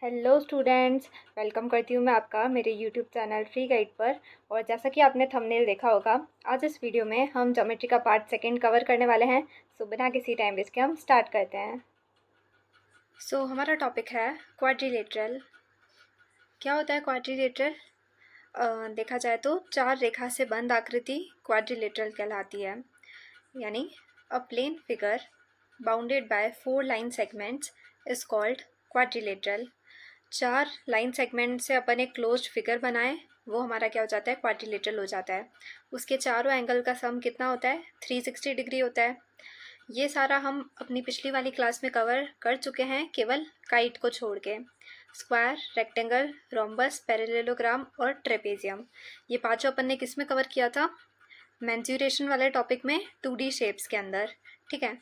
Hello students, welcome करती हूँ मैं आपका मेरे यूट्यूब चैनल फ्री गाइड पर। और जैसा कि आपने थंबनेल देखा होगा, आज इस वीडियो में हम ज्योमेट्री का पार्ट सेकंड कवर करने वाले हैं। सो बिना किसी टाइम वेस्ट के हम स्टार्ट करते हैं। सो हमारा टॉपिक है क्वाड्रिलेटरल। क्या होता है क्वाड्रिलेटरल? देखा जाए तो चार रेखा से बंद आकृति क्वाड्रिलेटरल कहलाती है। यानी a plane figure bounded by 4 line segments is called quadrilateral. चार लाइन सेगमेंट से अपन एक क्लोज्ड फिगर बनाए, वो हमारा क्या हो जाता है, क्वाड्रिलेटरल हो जाता है। उसके चारों एंगल का सम कितना होता है, 360 डिग्री होता है। ये सारा हम अपनी पिछली वाली क्लास में कवर कर चुके हैं, केवल काइट को छोड़ के। स्क्वायर, रेक्टेंगल, रोम्बस, पैरेललोग्राम और ट्रेपेजियम, ये पांचों अपन ने किस में कवर किया था, मेंसुरेशन वाले टॉपिक में 2D शेप्स के अंदर। ठीक है,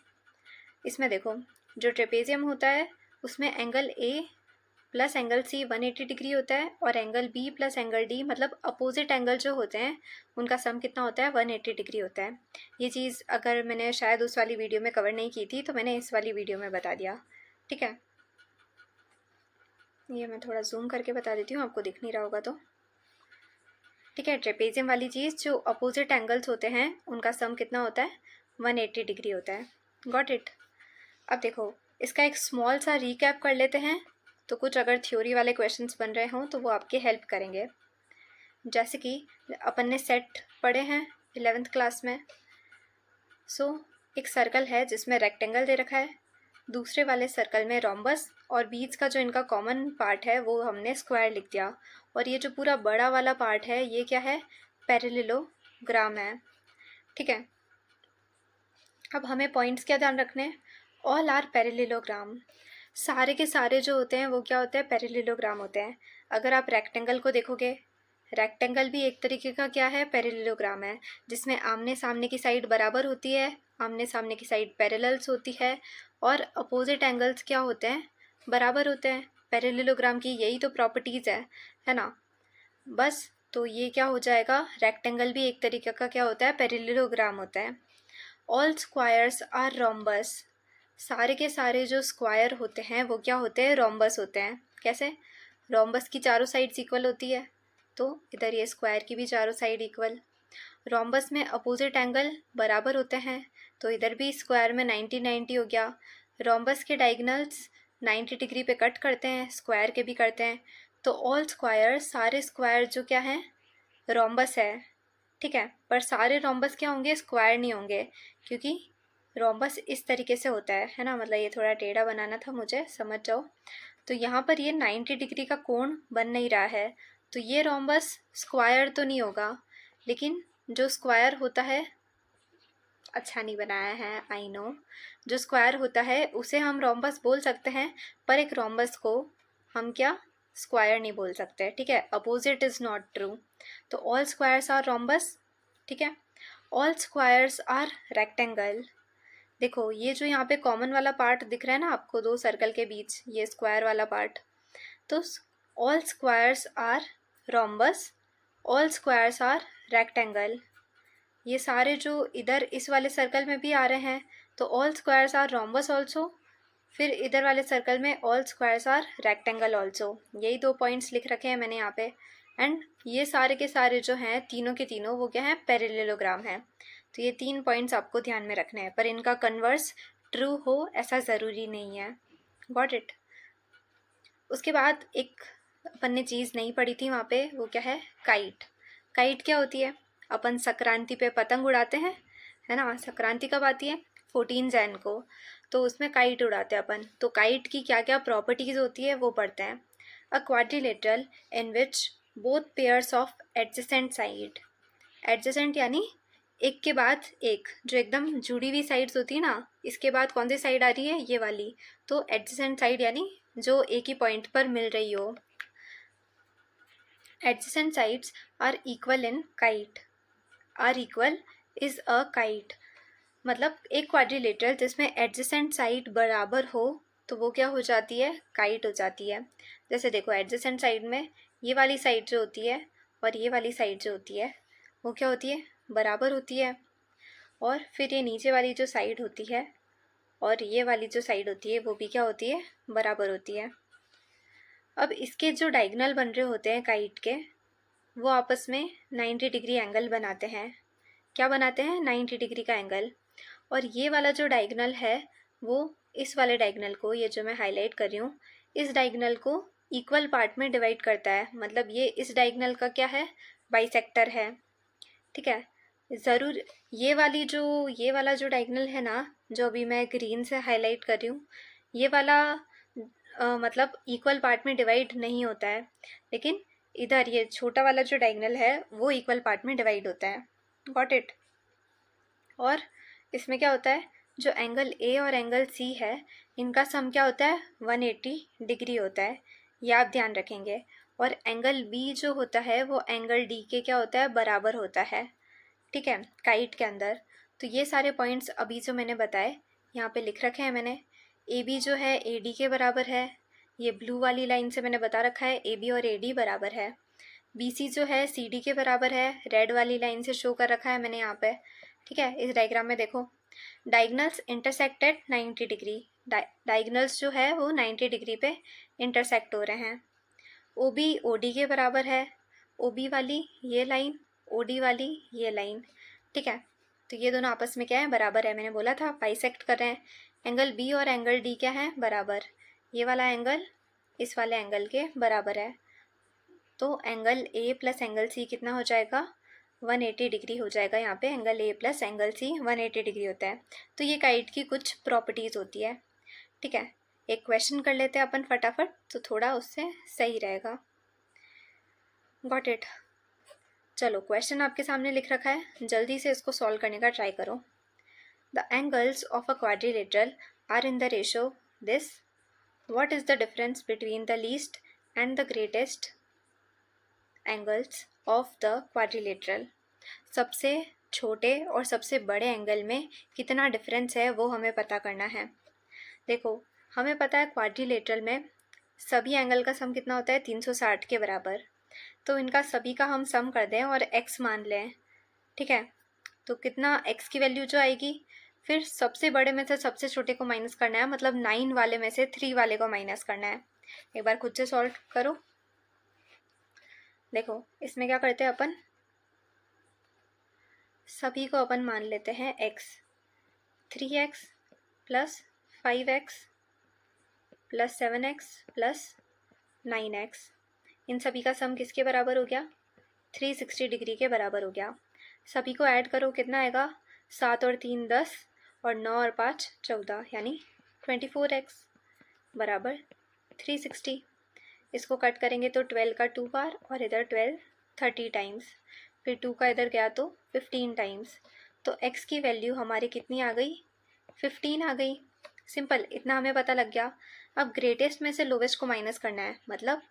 इसमें देखो जो ट्रेपेजियम होता है उसमें angle A plus angle C 180 degree होता है, और angle B plus angle D मतलब अपोजिट एंगल जो होते हैं उनका सम कितना होता है, 180 डिग्री होता है। ये चीज़ अगर मैंने शायद उस वाली वीडियो में कवर नहीं की थी तो मैंने इस वाली वीडियो में बता दिया। ठीक है, ये मैं थोड़ा जूम करके बता देती हूँ, आपको दिख नहीं रहा होगा तो। ठीक है, ट्रेपेजियम वाली चीज़ जो अपोजिट एंगल्स होते हैं उनका सम कितना होता है, 180 डिग्री होता है। Got it. अब देखो इसका एक स्मॉल सा रीकैप कर लेते हैं, तो कुछ अगर थ्योरी वाले क्वेश्चंस बन रहे हों तो वो आपके हेल्प करेंगे। जैसे कि अपन ने सेट पढ़े हैं 11th क्लास में। एक सर्कल है जिसमें रेक्टेंगल दे रखा है, दूसरे वाले सर्कल में रोम्बस, और बीच का जो इनका कॉमन पार्ट है वो हमने स्क्वायर लिख दिया। और ये जो पूरा बड़ा वाला पार्ट है ये क्या है, पैरेललोग्राम है। ठीक है, अब हमें पॉइंट्स क्या ध्यान रखने हैं, ऑल आर पैरेललोग्राम। सारे के सारे जो होते हैं वो क्या होते हैं, पैरेललोग्राम होते हैं। अगर आप रेक्टेंगल को देखोगे, रेक्टेंगल भी एक तरीके का क्या है, पैरेललोग्राम है, जिसमें आमने सामने की साइड बराबर होती है, आमने सामने की साइड पैरेलल्स होती है, और अपोजिट एंगल्स क्या होते हैं, बराबर होते हैं। पैरेललोग्राम की यही तो प्रॉपर्टीज़ है ना। बस तो ये क्या हो जाएगा, रेक्टेंगल भी एक तरीके का क्या होता है, पैरेललोग्राम होता है। All squares are rhombus. सारे के सारे जो स्क्वायर होते हैं वो क्या होते हैं, रोम्बस होते हैं। कैसे, रोम्बस की चारों साइड्स इक्वल होती है, तो इधर ये स्क्वायर की भी चारों साइड इक्वल। रोम्बस में अपोजिट एंगल बराबर होते हैं, तो इधर भी स्क्वायर में 90-90 हो गया। रोम्बस के डायगोनल्स 90 डिग्री पे कट करते हैं, स्क्वायर के भी करते हैं। तो ऑल स्क्वायर, सारे स्क्वायर जो क्या हैं, रोम्बस है। ठीक है, पर सारे रोम्बस क्या होंगे, स्क्वायर नहीं होंगे, क्योंकि रोम्बस इस तरीके से होता है ना। मतलब ये थोड़ा टेढ़ा बनाना था मुझे, समझ जाओ। तो यहाँ पर ये 90 डिग्री का कोण बन नहीं रहा है, तो ये रोम्बस स्क्वायर तो नहीं होगा। लेकिन जो स्क्वायर होता है, अच्छा नहीं बनाया है आई नो, जो स्क्वायर होता है उसे हम रोम्बस बोल सकते हैं, पर एक रोम्बस को हम क्या, स्क्वायर नहीं बोल सकते। ठीक है, अपोजिट इज नॉट ट्रू। तो ऑल स्क्वायर्स आर रोम्बस। ठीक है, ऑल स्क्वायर्स आर रेक्टेंगल। देखो ये जो यहाँ पे कॉमन वाला पार्ट दिख रहा है ना आपको, दो सर्कल के बीच ये स्क्वायर वाला पार्ट, तो all squares are rhombus, all squares are rectangle. ये सारे जो इधर इस वाले सर्कल में भी आ रहे हैं, तो all squares are rhombus also, फिर इधर वाले सर्कल में all squares are rectangle also. यही दो पॉइंट्स लिख रखे हैं मैंने यहाँ पे। एंड ये सारे के सारे जो हैं, तीनों के तीनों वो क्या है, पैरेललोग्राम है। तो ये 3 पॉइंट्स आपको ध्यान में रखने हैं, पर इनका कन्वर्स ट्रू हो ऐसा ज़रूरी नहीं है। Got it. उसके बाद एक अपन ने चीज़ नहीं पढ़ी थी वहाँ पे, वो क्या है, काइट। काइट क्या होती है, अपन संक्रांति पे पतंग उड़ाते हैं, है ना। संक्रांति कब आती है, 14 जैन को, तो उसमें काइट उड़ाते हैं अपन। तो काइट की क्या क्या प्रॉपर्टीज़ होती है वो पढ़ते हैं। अ quadrilateral in which both pairs of adjacent side. Adjacent यानी एक के बाद एक, जो एकदम जुड़ी हुई साइड्स होती है ना, इसके बाद कौन सी साइड आ रही है, ये वाली। तो एडजेसेंट साइड यानी जो एक ही पॉइंट पर मिल रही हो। Adjacent sides are equal in kite. Are equal is a kite, मतलब एक क्वाड्रिलेटरल जिसमें एडजेसेंट साइड बराबर हो तो वो क्या हो जाती है, काइट हो जाती है। जैसे देखो एडजेसेंट साइड में ये वाली साइड जो होती है और ये वाली साइड जो होती है वो क्या होती है, बराबर होती है। और फिर ये नीचे वाली जो साइड होती है और ये वाली जो साइड होती है वो भी क्या होती है, बराबर होती है। अब इसके जो डायगोनल बन रहे होते हैं काइट के, वो आपस में 90 डिग्री एंगल बनाते हैं। क्या बनाते हैं? 90 डिग्री का एंगल। और ये वाला जो डायगोनल है वो इस वाले डायगोनल को, ये जो मैं हाईलाइट कर रही हूँ, इस डायगोनल को इक्वल पार्ट में डिवाइड करता है। मतलब ये इस डायगोनल का क्या है? बाइसेक्टर है। ठीक है, ज़रूर ये वाला जो डायगोनल है ना, जो अभी मैं ग्रीन से हाईलाइट कर रही हूँ, ये वाला मतलब इक्वल पार्ट में डिवाइड नहीं होता है, लेकिन इधर ये छोटा वाला जो डायगोनल है वो इक्वल पार्ट में डिवाइड होता है। Got it? और इसमें क्या होता है, जो एंगल ए और एंगल सी है इनका सम क्या होता है? 180 डिग्री होता है, ये आप ध्यान रखेंगे। और एंगल बी जो होता है वो एंगल डी के क्या होता है? बराबर होता है। ठीक है, काइट के अंदर। तो ये सारे पॉइंट्स अभी जो मैंने बताए यहाँ पे लिख रखे हैं मैंने। ए बी जो है ए डी के बराबर है, ये ब्लू वाली लाइन से मैंने बता रखा है ए बी और ए डी बराबर है। बी सी जो है सी डी के बराबर है, रेड वाली लाइन से शो कर रखा है मैंने यहाँ पे। ठीक है, इस डायग्राम में देखो, डायगनल्स इंटरसेक्टेड 90 डिग्री, डायगनल्स जो है वो 90 डिग्री पे इंटरसेक्ट हो रहे हैं। ओ बी ओ डी के बराबर है, ओ बी वाली ये लाइन, ओ डी वाली ये लाइन। ठीक है, तो ये दोनों आपस में क्या है? बराबर है। मैंने बोला था बाइसेक्ट कर रहे हैं। एंगल बी और एंगल डी क्या है? बराबर। ये वाला एंगल इस वाले एंगल के बराबर है, तो angle A plus angle C कितना हो जाएगा? 180 डिग्री हो जाएगा। यहाँ पे angle A plus angle C 180 degree होता है। तो ये काइट की कुछ प्रॉपर्टीज़ होती है। ठीक है, एक क्वेश्चन कर लेते हैं अपन फटाफट, तो थोड़ा उससे सही रहेगा। Got it? चलो, क्वेश्चन आपके सामने लिख रखा है, जल्दी से इसको सॉल्व करने का ट्राई करो। The angles of a quadrilateral are in the ratio this. What is the difference between the least and the greatest angles of the quadrilateral? सबसे छोटे और सबसे बड़े एंगल में कितना डिफरेंस है वो हमें पता करना है। देखो, हमें पता है क्वाड्रिलेटरल में सभी एंगल का सम कितना होता है? 360 के बराबर। तो इनका सभी का हम सम कर दें और x मान लें। ठीक है, तो कितना x की वैल्यू जो आएगी, फिर सबसे बड़े में से सबसे छोटे को माइनस करना है, मतलब 9 वाले में से 3 वाले को माइनस करना है। एक बार खुद से सॉल्व करो। देखो, इसमें क्या करते हैं अपन, सभी को अपन मान लेते हैं x। 3x plus 5x plus 7x plus 9x, इन सभी का सम किसके बराबर हो गया? 360 डिग्री के बराबर हो गया। सभी को ऐड करो, कितना आएगा? 7 और 3 10 और 9 और 5 14, यानी 24x बराबर 360। इसको कट करेंगे तो 12 का 2 बार और इधर 12 30 टाइम्स, फिर 2 का इधर गया तो 15 टाइम्स। तो x की वैल्यू हमारी कितनी आ गई? 15 आ गई। सिंपल, इतना हमें पता लग गया। अब ग्रेटेस्ट में से लोवेस्ट को माइनस करना है, मतलब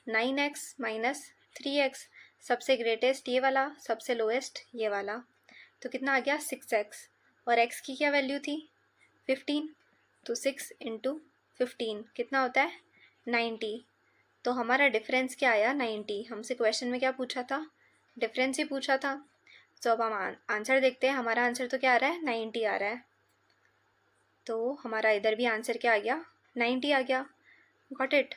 9x माइनस 3x, सबसे ग्रेटेस्ट ये वाला, सबसे लोएस्ट ये वाला, तो कितना आ गया? 6x। और x की क्या वैल्यू थी? 15, तो 6 इंटू 15 कितना होता है? 90। तो हमारा डिफरेंस क्या आया? 90। हमसे क्वेश्चन में क्या पूछा था? डिफरेंस ही पूछा था। तो अब हम आंसर देखते हैं। हमारा आंसर तो क्या आ रहा है? 90 आ रहा है। तो हमारा इधर भी आंसर क्या आ गया? 90 आ गया। Got it?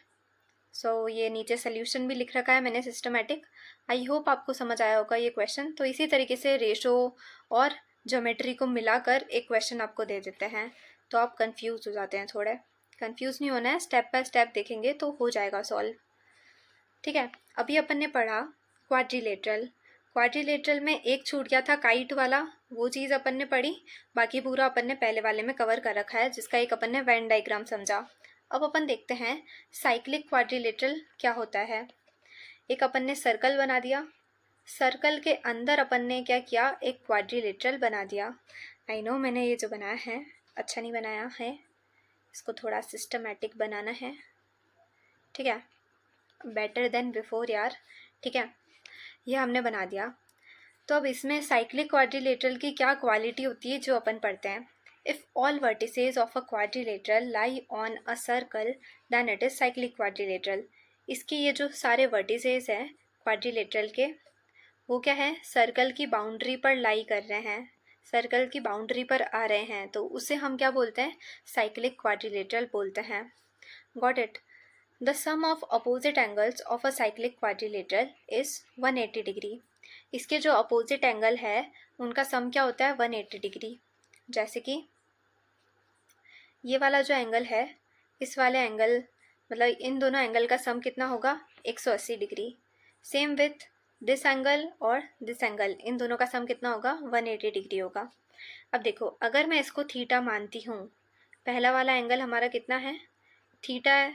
सो ये नीचे सोल्यूशन भी लिख रखा है मैंने, सिस्टमेटिक। आई होप आपको समझ आया होगा ये क्वेश्चन। तो इसी तरीके से रेशो और ज्योमेट्री को मिलाकर एक क्वेश्चन आपको दे देते हैं, तो आप कंफ्यूज हो जाते हैं। थोड़े कंफ्यूज नहीं होना है, स्टेप बाय स्टेप देखेंगे तो हो जाएगा सॉल्व। ठीक है, अभी अपन ने पढ़ा क्वाड्रिलेटरल। क्वाड्रिलेटरल में एक छूट गया था, काइट वाला, वो चीज़ अपन ने पढ़ी। बाकी पूरा अपन ने पहले वाले में कवर कर रखा है, जिसका एक अपन ने वेन डायग्राम समझा। अब अपन देखते हैं साइक्लिक क्वाड्रिलेटरल क्या होता है। एक अपन ने सर्कल बना दिया, सर्कल के अंदर अपन ने क्या किया? एक क्वाड्रिलेटरल बना दिया। आई नो मैंने ये जो बनाया है अच्छा नहीं बनाया है, इसको थोड़ा सिस्टमेटिक बनाना है। ठीक है, बेटर देन बिफोर यार। ठीक है, ये हमने बना दिया। तो अब इसमें साइक्लिक क्वाड्रिलेटरल की क्या क्वालिटी होती है जो अपन पढ़ते हैं। If all vertices of a quadrilateral lie on a circle then it is cyclic quadrilateral. इसके ये जो सारे वर्टिसेज हैं क्वाड्रिलेटरल के, वो क्या है? सर्कल की बाउंड्री पर लाई कर रहे हैं, सर्कल की बाउंड्री पर आ रहे हैं, तो उसे हम क्या बोलते हैं? साइक्लिक क्वाड्रिलेटरल बोलते हैं। Got it? The sum of opposite angles of a cyclic quadrilateral is 180 degree. इसके जो अपोजिट एंगल है उनका सम क्या होता है 180 डिग्री। जैसे कि ये वाला जो एंगल है, इस वाले एंगल मतलब इन दोनों एंगल का सम कितना होगा 180 degree. Same with this angle और दिस एंगल, इन दोनों का सम कितना होगा 180 डिग्री होगा। अब देखो, अगर मैं इसको थीटा मानती हूँ, पहला वाला एंगल हमारा कितना है थीटा है,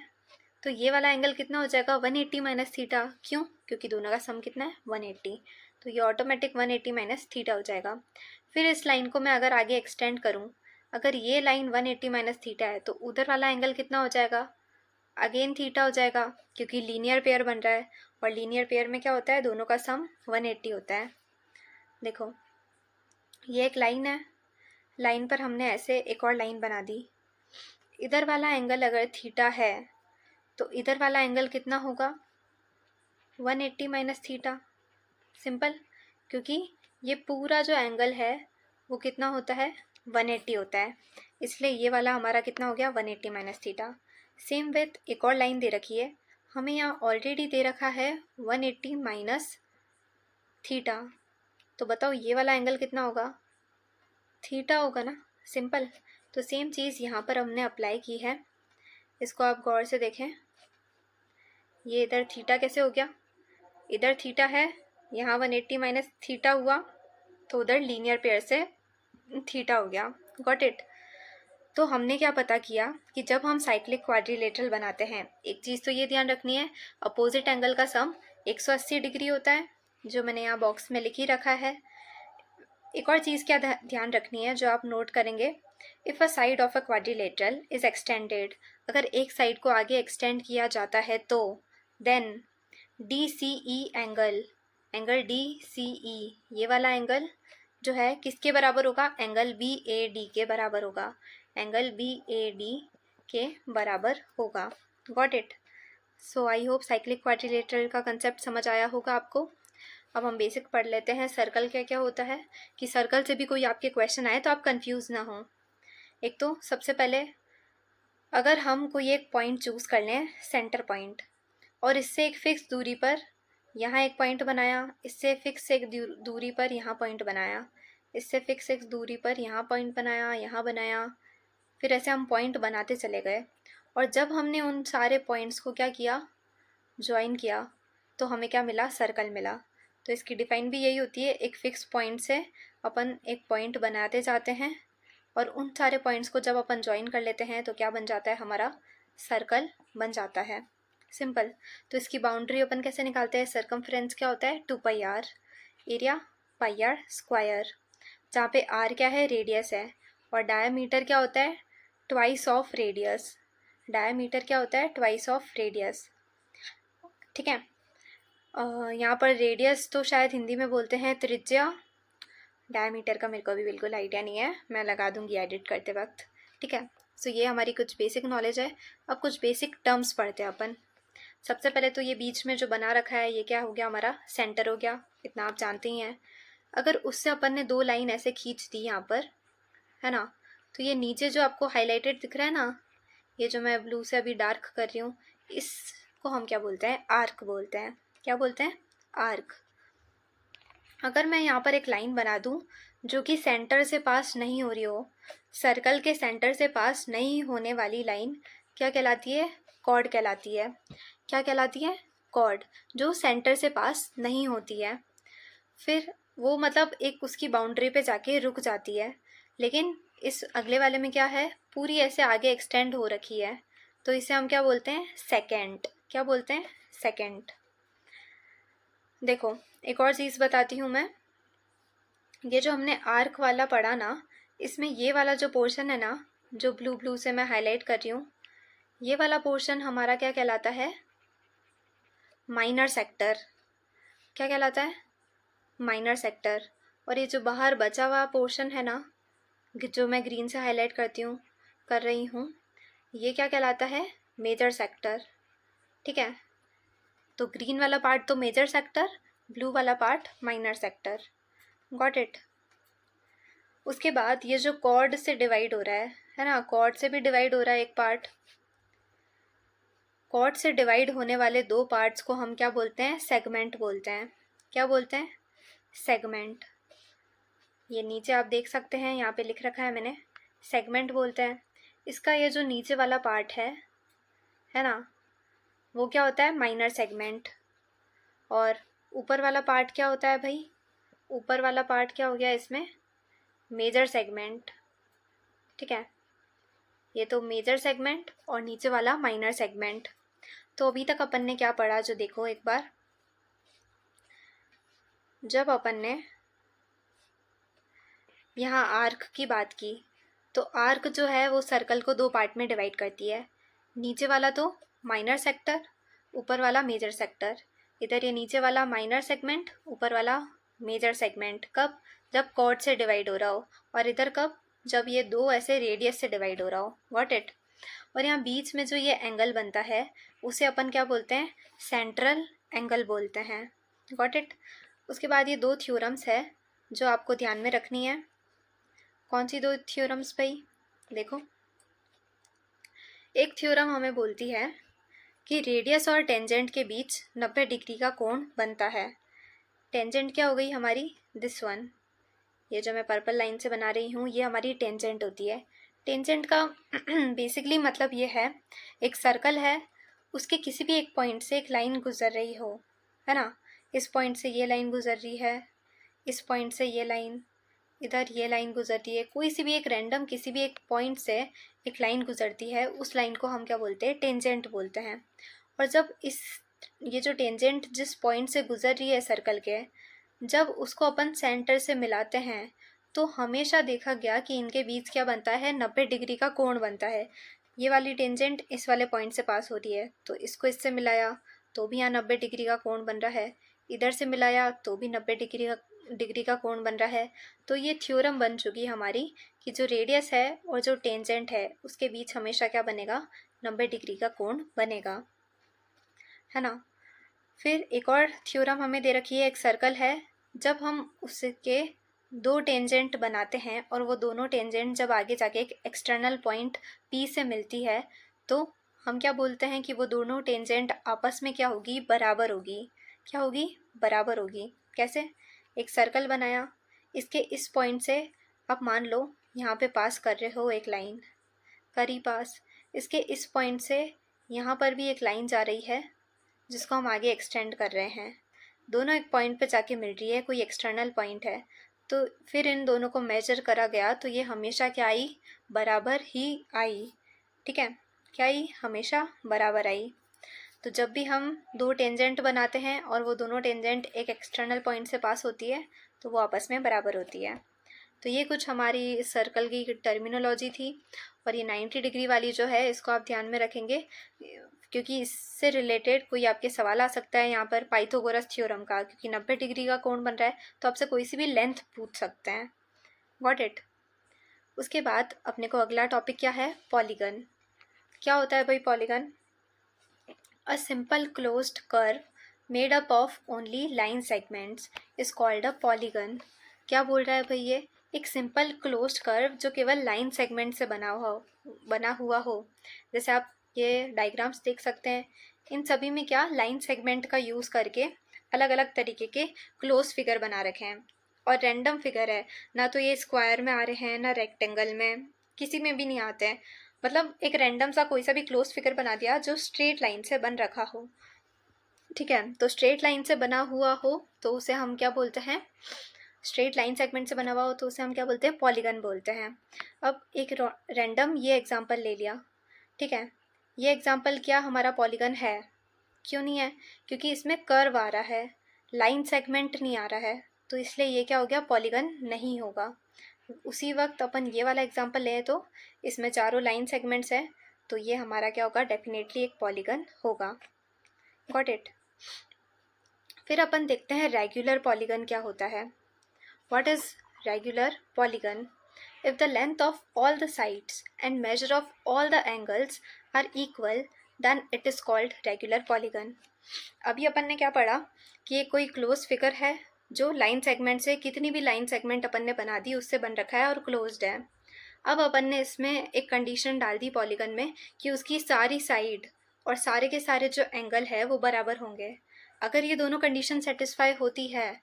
तो ये वाला एंगल कितना हो जाएगा 180 माइनस थीटा। क्यों? क्योंकि दोनों का सम कितना है 180, तो ये ऑटोमेटिक 180 माइनस थीटा हो जाएगा। फिर इस लाइन को मैं अगर आगे एक्सटेंड करूँ, अगर ये लाइन 180 माइनस थीटा है तो उधर वाला एंगल कितना हो जाएगा अगेन थीटा हो जाएगा, क्योंकि लीनियर पेयर बन रहा है और लीनियर पेयर में क्या होता है दोनों का सम 180 होता है। देखो ये एक लाइन है, लाइन पर हमने ऐसे एक और लाइन बना दी। इधर वाला एंगल अगर थीटा है तो इधर वाला एंगल कितना होगा 180 माइनस थीटा। सिंपल, क्योंकि ये पूरा जो एंगल है वो कितना होता है 180 होता है, इसलिए ये वाला हमारा कितना हो गया 180 माइनस थीटा। सेम विथ एक और लाइन दे रखी है, हमें यहाँ ऑलरेडी दे रखा है 180 माइनस थीटा, तो बताओ ये वाला एंगल कितना होगा थीटा होगा ना। सिंपल, तो सेम चीज़ यहाँ पर हमने अप्लाई की है। इसको आप गौर से देखें, ये इधर थीटा कैसे हो गया, इधर थीटा है, यहाँ 180 माइनस थीटा हुआ, तो उधर लीनियर पेयर से थीटा हो गया। Got it. तो हमने क्या पता किया कि जब हम साइक्लिक क्वाड्रिलेटरल बनाते हैं, एक चीज़ तो ये ध्यान रखनी है, अपोजिट एंगल का सम 180 डिग्री होता है, जो मैंने यहाँ बॉक्स में लिख ही रखा है। एक और चीज़ क्या ध्यान रखनी है जो आप नोट करेंगे, if a side of a quadrilateral is extended, अगर एक साइड को आगे एक्सटेंड किया जाता है तो then D C E angle, angle D C E ये वाला एंगल जो है किसके बराबर होगा, एंगल बी ए डी के बराबर होगा, एंगल बी ए डी के बराबर होगा। Got it. So I hope cyclic quadrilateral का कंसेप्ट समझ आया होगा आपको। अब हम बेसिक पढ़ लेते हैं सर्कल क्या क्या होता है, कि सर्कल से भी कोई आपके क्वेश्चन आए तो आप कंफ्यूज ना हो। एक तो सबसे पहले अगर हम कोई एक पॉइंट चूज़ कर लें सेंटर पॉइंट, और इससे एक फिक्स दूरी पर यहाँ एक पॉइंट बनाया, इससे फिक्स एक दूरी पर यहाँ पॉइंट बनाया, इससे फिक्स एक दूरी पर यहाँ पॉइंट बनाया, यहाँ बनाया, फिर ऐसे हम पॉइंट बनाते चले गए, और जब हमने उन सारे पॉइंट्स को क्या किया ज्वाइन किया तो हमें क्या मिला सर्कल मिला। तो इसकी डिफाइन भी यही होती है, एक फिक्स पॉइंट से अपन एक पॉइंट बनाते जाते हैं और उन सारे पॉइंट्स को जब अपन ज्वाइन कर लेते हैं तो क्या बन जाता है हमारा सर्कल बन जाता है। सिंपल। तो इसकी बाउंड्री अपन कैसे निकालते हैं, सर्कमफ्रेंस क्या होता है 2πr, एरिया πr स्क्वायर, जहाँ पे r क्या है रेडियस है, और डायमीटर क्या होता है ट्वाइस ऑफ रेडियस, डायमीटर क्या होता है ट्वाइस ऑफ रेडियस। ठीक है। यहाँ पर रेडियस तो शायद हिंदी में बोलते हैं त्रिज्या, डायमीटर का मेरे को भी बिल्कुल आइडिया नहीं है, मैं लगा दूंगी एडिट करते वक्त। ठीक है। सो ये हमारी कुछ बेसिक नॉलेज है। अब कुछ बेसिक टर्म्स पढ़ते हैं अपन। सबसे पहले तो ये बीच में जो बना रखा है ये क्या हो गया हमारा सेंटर हो गया, इतना आप जानते ही हैं। अगर उससे अपन ने दो लाइन ऐसे खींच दी यहाँ पर, है ना, तो ये नीचे जो आपको हाईलाइटेड दिख रहा है ना, ये जो मैं ब्लू से अभी डार्क कर रही हूँ, इसको हम क्या बोलते हैं आर्क बोलते हैं। क्या बोलते हैं आर्क। अगर मैं यहाँ पर एक लाइन बना दूँ जो कि सेंटर से पास नहीं हो रही हो, सर्कल के सेंटर से पास नहीं होने वाली लाइन क्या कहलाती है कॉर्ड कहलाती है। क्या कहलाती है कॉर्ड, जो सेंटर से पास नहीं होती है, फिर वो मतलब एक उसकी बाउंड्री पे जाके रुक जाती है। लेकिन इस अगले वाले में क्या है पूरी ऐसे आगे एक्सटेंड हो रखी है, तो इसे हम क्या बोलते हैं सेकेंड। क्या बोलते हैं सेकेंड। देखो एक और चीज़ बताती हूँ मैं, ये जो हमने आर्क वाला पढ़ा ना, इसमें ये वाला जो पोर्शन है ना, जो ब्लू ब्लू से मैं हाईलाइट कर रही हूँ, ये वाला पोर्शन हमारा क्या कहलाता है माइनर सेक्टर। क्या कहलाता है माइनर सेक्टर। और ये जो बाहर बचा हुआ पोर्शन है ना, जो मैं ग्रीन से हाईलाइट कर रही हूँ, ये क्या कहलाता है मेजर सेक्टर। ठीक है। तो ग्रीन वाला पार्ट तो मेजर सेक्टर, ब्लू वाला part minor sector. Got it. उसके बाद ये जो कॉर्ड से डिवाइड हो रहा है ना, कॉर्ड से भी डिवाइड हो रहा है एक पार्ट, कॉर्ड से डिवाइड होने वाले दो पार्ट्स को हम क्या बोलते हैं? सेगमेंट बोलते हैं। क्या बोलते हैं? सेगमेंट। ये नीचे आप देख सकते हैं, यहाँ पे लिख रखा है मैंने, सेगमेंट बोलते हैं। इसका ये जो नीचे वाला पार्ट है ना, वो क्या होता है? Minor segment. और ऊपर वाला पार्ट क्या होता है भाई? ऊपर वाला पार्ट क्या हो गया इसमें? Major segment. ठीक है, ये तो मेजर सेगमेंट और नीचे वाला माइनर सेगमेंट। तो अभी तक अपन ने क्या पढ़ा, जो देखो एक बार, जब अपन ने यहाँ आर्क की बात की, तो आर्क जो है वो सर्कल को दो पार्ट में डिवाइड करती है। नीचे वाला तो माइनर सेक्टर, ऊपर वाला मेजर सेक्टर। इधर ये नीचे वाला माइनर सेगमेंट, ऊपर वाला मेजर सेगमेंट। कब? जब कॉर्ड से डिवाइड हो रहा हो। और इधर कब? जब ये दो ऐसे रेडियस से डिवाइड हो रहा हो। Got it? और यहाँ बीच में जो ये एंगल बनता है उसे अपन क्या बोलते हैं? सेंट्रल एंगल बोलते हैं। Got it? उसके बाद ये दो थ्योरम्स है जो आपको ध्यान में रखनी है। कौन सी दो थ्योरम्स भाई? देखो, एक थ्योरम हमें बोलती है कि रेडियस और टेंजेंट के बीच 90 डिग्री का कोण बनता है। टेंजेंट क्या हो गई हमारी? This one. ये जो मैं पर्पल लाइन से बना रही हूँ ये हमारी टेंजेंट होती है। टेंजेंट का बेसिकली मतलब ये है, एक सर्कल है, उसके किसी भी एक पॉइंट से एक लाइन गुजर रही हो, है ना। इस पॉइंट से ये लाइन गुजर रही है, इस पॉइंट से ये लाइन, इधर ये लाइन गुजरती है, कोई सी भी एक रैंडम किसी भी एक पॉइंट से एक लाइन गुजरती है, उस लाइन को हम क्या बोलते हैं? टेंजेंट बोलते हैं। और जब ये जो टेंजेंट जिस पॉइंट से गुजर रही है सर्कल के, जब उसको अपन सेंटर से मिलाते हैं तो हमेशा देखा गया कि इनके बीच क्या बनता है? 90 डिग्री का कोण बनता है। ये वाली टेंजेंट इस वाले पॉइंट से पास हो रही है, तो इसको इससे मिलाया तो भी यहाँ 90 डिग्री का कोण बन रहा है, इधर से मिलाया तो भी 90 डिग्री का कोण बन रहा है। तो ये थ्योरम बन चुकी हमारी कि जो रेडियस है और जो टेंजेंट है उसके बीच हमेशा क्या बनेगा? 90 डिग्री का कोण बनेगा, है ना। फिर एक और थ्योरम हमें दे रखी है, एक सर्कल है, जब हम उसके दो टेंजेंट बनाते हैं और वो दोनों टेंजेंट जब आगे जाके एक एक्सटर्नल पॉइंट P से मिलती है तो हम क्या बोलते हैं कि वो दोनों टेंजेंट आपस में क्या होगी? बराबर होगी। क्या होगी? बराबर होगी। कैसे? एक सर्कल बनाया, इसके इस पॉइंट से आप मान लो यहाँ पे पास कर रहे हो एक लाइन, करी पास, इसके इस पॉइंट से यहाँ पर भी एक लाइन जा रही है जिसको हम आगे एक्सटेंड कर रहे हैं, दोनों एक पॉइंट पे जाके मिल रही है, कोई एक्सटर्नल पॉइंट है, तो फिर इन दोनों को मेजर करा गया तो ये हमेशा क्या आई? बराबर ही आई। ठीक है, क्या आई? हमेशा बराबर आई। तो जब भी हम दो टेंजेंट बनाते हैं और वो दोनों टेंजेंट एक एक्सटर्नल पॉइंट से पास होती है तो वो आपस में बराबर होती है। तो ये कुछ हमारी सर्कल की टर्मिनोलॉजी थी। और ये 90 डिग्री वाली जो है इसको आप ध्यान में रखेंगे क्योंकि इससे रिलेटेड कोई आपके सवाल आ सकता है यहाँ पर पाइथागोरस थ्योरम का, क्योंकि 90 डिग्री का कोण बन रहा है तो आपसे कोई सी भी लेंथ पूछ सकते हैं। Got it? उसके बाद अपने को अगला टॉपिक क्या है? पॉलीगन। क्या होता है भाई polygon? A simple closed curve made up of only line segments is called a polygon. क्या बोल रहा है भाई ये? एक सिंपल क्लोज्ड कर्व जो केवल लाइन सेगमेंट से बना हुआ हो। जैसे आप ये डायग्राम्स देख सकते हैं, इन सभी में क्या लाइन सेगमेंट का यूज़ करके अलग अलग तरीके के क्लोज फिगर बना रखे हैं। और रैंडम फिगर है, ना तो ये स्क्वायर में आ रहे हैं ना रेक्टेंगल में, किसी में भी नहीं आते हैं। मतलब एक रैंडम सा कोई सा भी क्लोज फिगर बना दिया जो स्ट्रेट लाइन से बन रखा हो। ठीक है, तो स्ट्रेट लाइन से बना हुआ हो तो उसे हम क्या बोलते हैं? स्ट्रेट लाइन सेगमेंट से बना हुआ हो तो उसे हम क्या बोलते हैं? पॉलीगन बोलते हैं। अब एक रैंडम ये एग्जांपल ले लिया, ठीक है, ये एग्जांपल क्या हमारा पॉलीगन है? क्यों नहीं है? क्योंकि इसमें कर्व आ रहा है, लाइन सेगमेंट नहीं आ रहा है, तो इसलिए ये क्या हो गया? पॉलीगन नहीं होगा। उसी वक्त अपन ये वाला एग्जांपल लें तो इसमें चारों लाइन सेगमेंट्स हैं, तो ये हमारा क्या होगा? डेफिनेटली एक पॉलीगन होगा। Got it? फिर अपन देखते हैं रेगुलर पॉलीगन क्या होता है। What is regular polygon? If the length of all the sides and measure of all the angles are equal, then it is called regular polygon. अभी अपन ने क्या पढ़ा कि ये कोई क्लोज फिगर है जो लाइन सेगमेंट से, कितनी भी लाइन सेगमेंट अपन ने बना दी उससे बन रखा है और क्लोज्ड है। अब अपन ने इसमें एक कंडीशन डाल दी पॉलीगन में कि उसकी सारी साइड और सारे के सारे जो एंगल है वो बराबर होंगे। अगर ये दोनों कंडीशन सेटिस्फाई होती है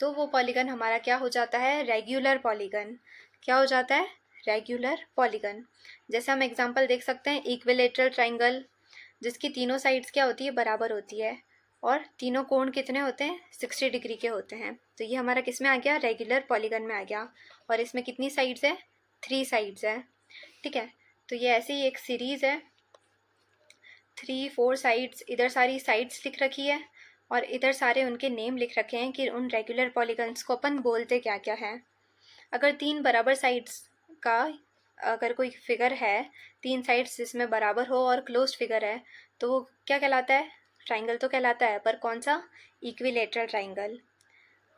तो वो पॉलीगन हमारा क्या हो जाता है, रेगुलर पॉलीगन। क्या हो जाता है, रेगुलर पॉलीगन। जैसे हम एग्जांपल देख सकते हैं, इक्विलेटरल ट्राइंगल जिसकी तीनों साइड्स क्या होती है, बराबर होती है, और तीनों कोण कितने होते हैं, 60 डिग्री के होते हैं। तो ये हमारा किस में आ गया, रेगुलर पॉलीगन में आ गया। और इसमें कितनी साइड्स है, 3 साइड्स है। ठीक है, तो ये ऐसे ही एक सीरीज है, 3 4 साइड्स, इधर सारी साइड्स लिख रखी है और इधर सारे उनके नेम लिख रखे हैं कि उन रेगुलर पॉलीगन्स को अपन बोलते क्या क्या है। अगर 3 बराबर साइड्स का अगर कोई फिगर है, 3 साइड्स जिसमें बराबर हो और क्लोज्ड फिगर है, तो वो क्या कहलाता है, ट्राइंगल तो कहलाता है, पर कौन सा, इक्विलेटरल ट्राइंगल।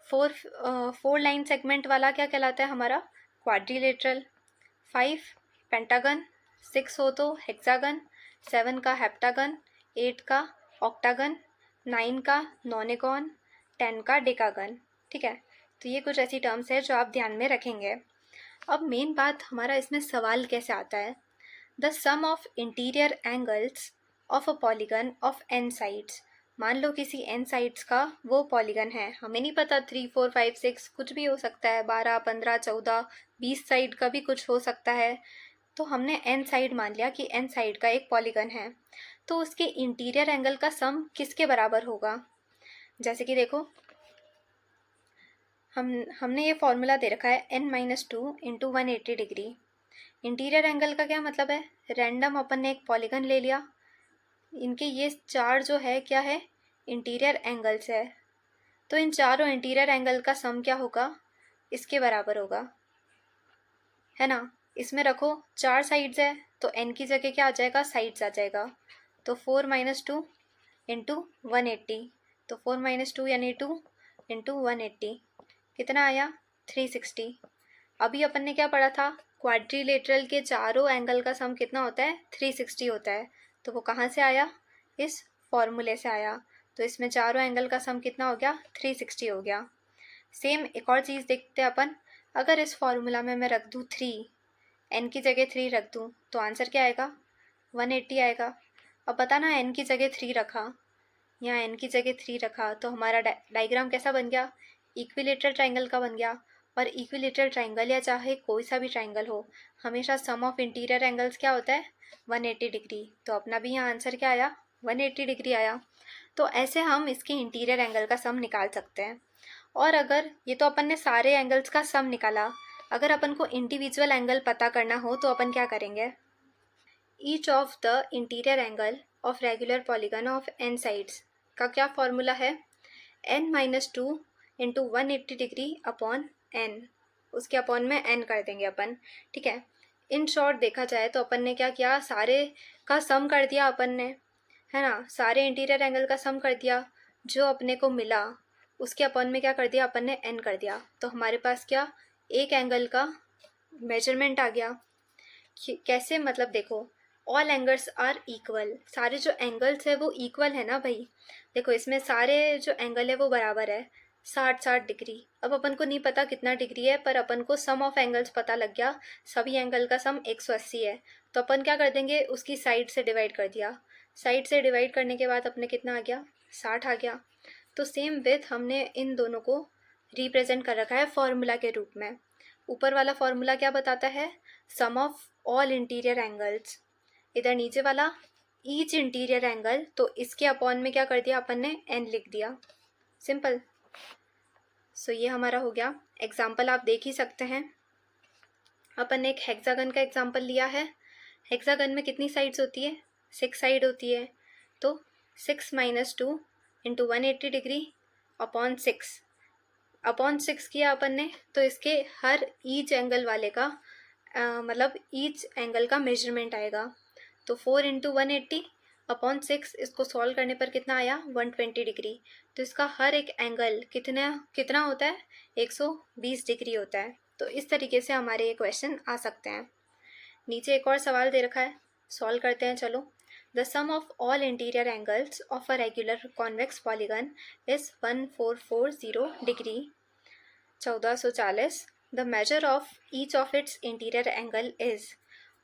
4 लाइन सेगमेंट वाला क्या कहलाता है हमारा, क्वाड्रिलेटरल। 5 पेंटागन, 6 हो तो हेक्सागन, 7 का हेप्टागन, 8 का ऑक्टागन, 9 का नॉनेगॉन, 10 का डेकागन। ठीक है, तो ये कुछ ऐसी टर्म्स है जो आप ध्यान में रखेंगे। अब मेन बात हमारा इसमें सवाल कैसे आता है, the sum of interior angles of a polygon of n sides. मान लो किसी एन साइड्स का वो पॉलीगन है, हमें नहीं पता 3 4 5 6 कुछ भी हो सकता है, 12 15 14 20 साइड का भी कुछ हो सकता है। तो हमने एन साइड मान लिया कि एन साइड का एक पॉलीगन है, तो उसके इंटीरियर एंगल का सम किसके बराबर होगा। जैसे कि देखो, हमने ये फॉर्मूला दे रखा है n-2 into 180 degree. Interior angle का क्या मतलब है, रैंडम अपन ने एक पॉलीगन ले लिया, इनके ये 4 जो है क्या है, इंटीरियर एंगल्स है, तो इन चारों इंटीरियर एंगल का सम क्या होगा, इसके बराबर होगा, है ना। इसमें रखो 4 साइड्स है तो n की जगह क्या आ जाएगा, साइड्स आ जाएगा। तो 4 - 2 इंटू 180, तो 4 - 2 यानी 2 इंटू 180 कितना आया, 360। अभी अपन ने क्या पढ़ा था, क्वाड्रिलेटरल के चारों एंगल का सम कितना होता है, 360 होता है। तो वो कहाँ से आया, इस फॉर्मूले से आया। तो इसमें चारों एंगल का सम कितना हो गया, 360 हो गया। सेम एक और चीज़ देखते हैं अपन, अगर इस फॉर्मूला में मैं रख दूँ 3, एन की जगह 3 रख दूँ तो आंसर क्या आएगा, 180 आएगा। अब बताना, एन की जगह 3 रखा, यहाँ एन की जगह 3 रखा, तो हमारा डायग्राम कैसा बन गया, इक्विलेटरल ट्राइंगल का बन गया। और इक्विलेटरल ट्राइंगल या चाहे कोई सा भी ट्राइंगल हो, हमेशा सम ऑफ इंटीरियर एंगल्स क्या होता है, 180 डिग्री। तो अपना भी यहाँ आंसर क्या आया, 180 डिग्री आया। तो ऐसे हम इसके इंटीरियर एंगल का सम निकाल सकते हैं। और अगर ये तो अपन ने सारे एंगल्स का सम निकाला, अगर अपन को इंडिविजुअल एंगल पता करना हो तो अपन क्या करेंगे, each of the interior angle of regular polygon of n sides का क्या फॉर्मूला है, n-2 into 180 degree upon n, उसके अपॉन में n कर देंगे अपन। ठीक है, इन शॉर्ट देखा जाए तो अपन ने क्या किया, सारे का सम कर दिया अपन ने, है ना, सारे इंटीरियर एंगल का सम कर दिया, जो अपने को मिला उसके अपॉन में क्या कर दिया अपन ने, n कर दिया। तो हमारे पास क्या, एक एंगल का मेजरमेंट आ गया। कैसे, मतलब देखो, ऑल एंगल्स आर इक्वल, सारे जो एंगल्स है वो इक्वल है ना भाई। देखो इसमें सारे जो एंगल है वो बराबर है, 60 डिग्री। अब अपन को नहीं पता कितना डिग्री है, पर अपन को सम ऑफ एंगल्स पता लग गया, सभी एंगल का सम 180 है। तो अपन क्या कर देंगे, उसकी साइड से डिवाइड कर दिया, साइड से डिवाइड करने के बाद अपने कितना आ गया, 60 आ गया। तो सेम विथ हमने इन दोनों को रिप्रेजेंट कर रखा है फॉर्मूला के रूप में। ऊपर वाला फॉर्मूला क्या बताता है, सम ऑफ ऑल इंटीरियर एंगल्स, इधर नीचे वाला ईच इंटीरियर एंगल, तो इसके अपॉन में क्या कर दिया अपन ने, n लिख दिया, सिंपल। सो ये हमारा हो गया। एग्जाम्पल आप देख ही सकते हैं, अपन ने एक हेक्सागन का एग्जाम्पल लिया है। हेक्सागन में कितनी साइड्स होती है, 6 साइड होती है। तो 6 - 2 इंटू 180 डिग्री अपॉन 6, अपॉन 6 किया अपन ने, तो इसके हर ईच एंगल वाले का मतलब ईच एंगल का मेजरमेंट आएगा। तो 4 इंटू 180 अपॉन 6, इसको सॉल्व करने पर कितना आया, 120 डिग्री। तो इसका हर एक एंगल कितना कितना होता है, 120 डिग्री होता है। तो इस तरीके से हमारे ये क्वेश्चन आ सकते हैं। नीचे एक और सवाल दे रखा है, सॉल्व करते हैं चलो। The sum of all interior angles of a regular convex polygon is 1440 degree 1440। The measure of each of its interior angle is,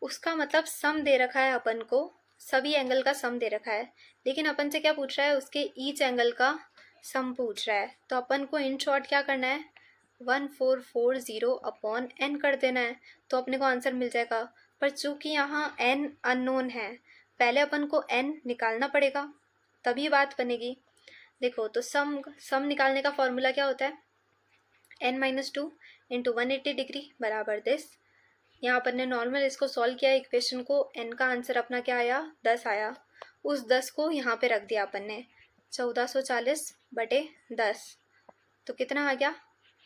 उसका मतलब सम दे रखा है अपन को सभी एंगल का सम दे रखा है, लेकिन अपन से क्या पूछ रहा है, उसके ईच एंगल का सम पूछ रहा है। तो अपन को इन शॉर्ट क्या करना है, 1440 अपॉन n कर देना है, तो अपने को आंसर मिल जाएगा। पर चूंकि यहाँ n अननोन है, पहले अपन को n निकालना पड़ेगा, तभी बात बनेगी। देखो, तो सम निकालने का फॉर्मूला क्या होता है, n-2 इंटू 180 डिग्री बराबर दिस। यहाँ अपन ने नॉर्मल इसको सॉल्व किया इक्वेशन को, n का आंसर अपना क्या आया, 10 आया। उस 10 को यहाँ पे रख दिया अपन ने, 1440/10, तो कितना आ गया,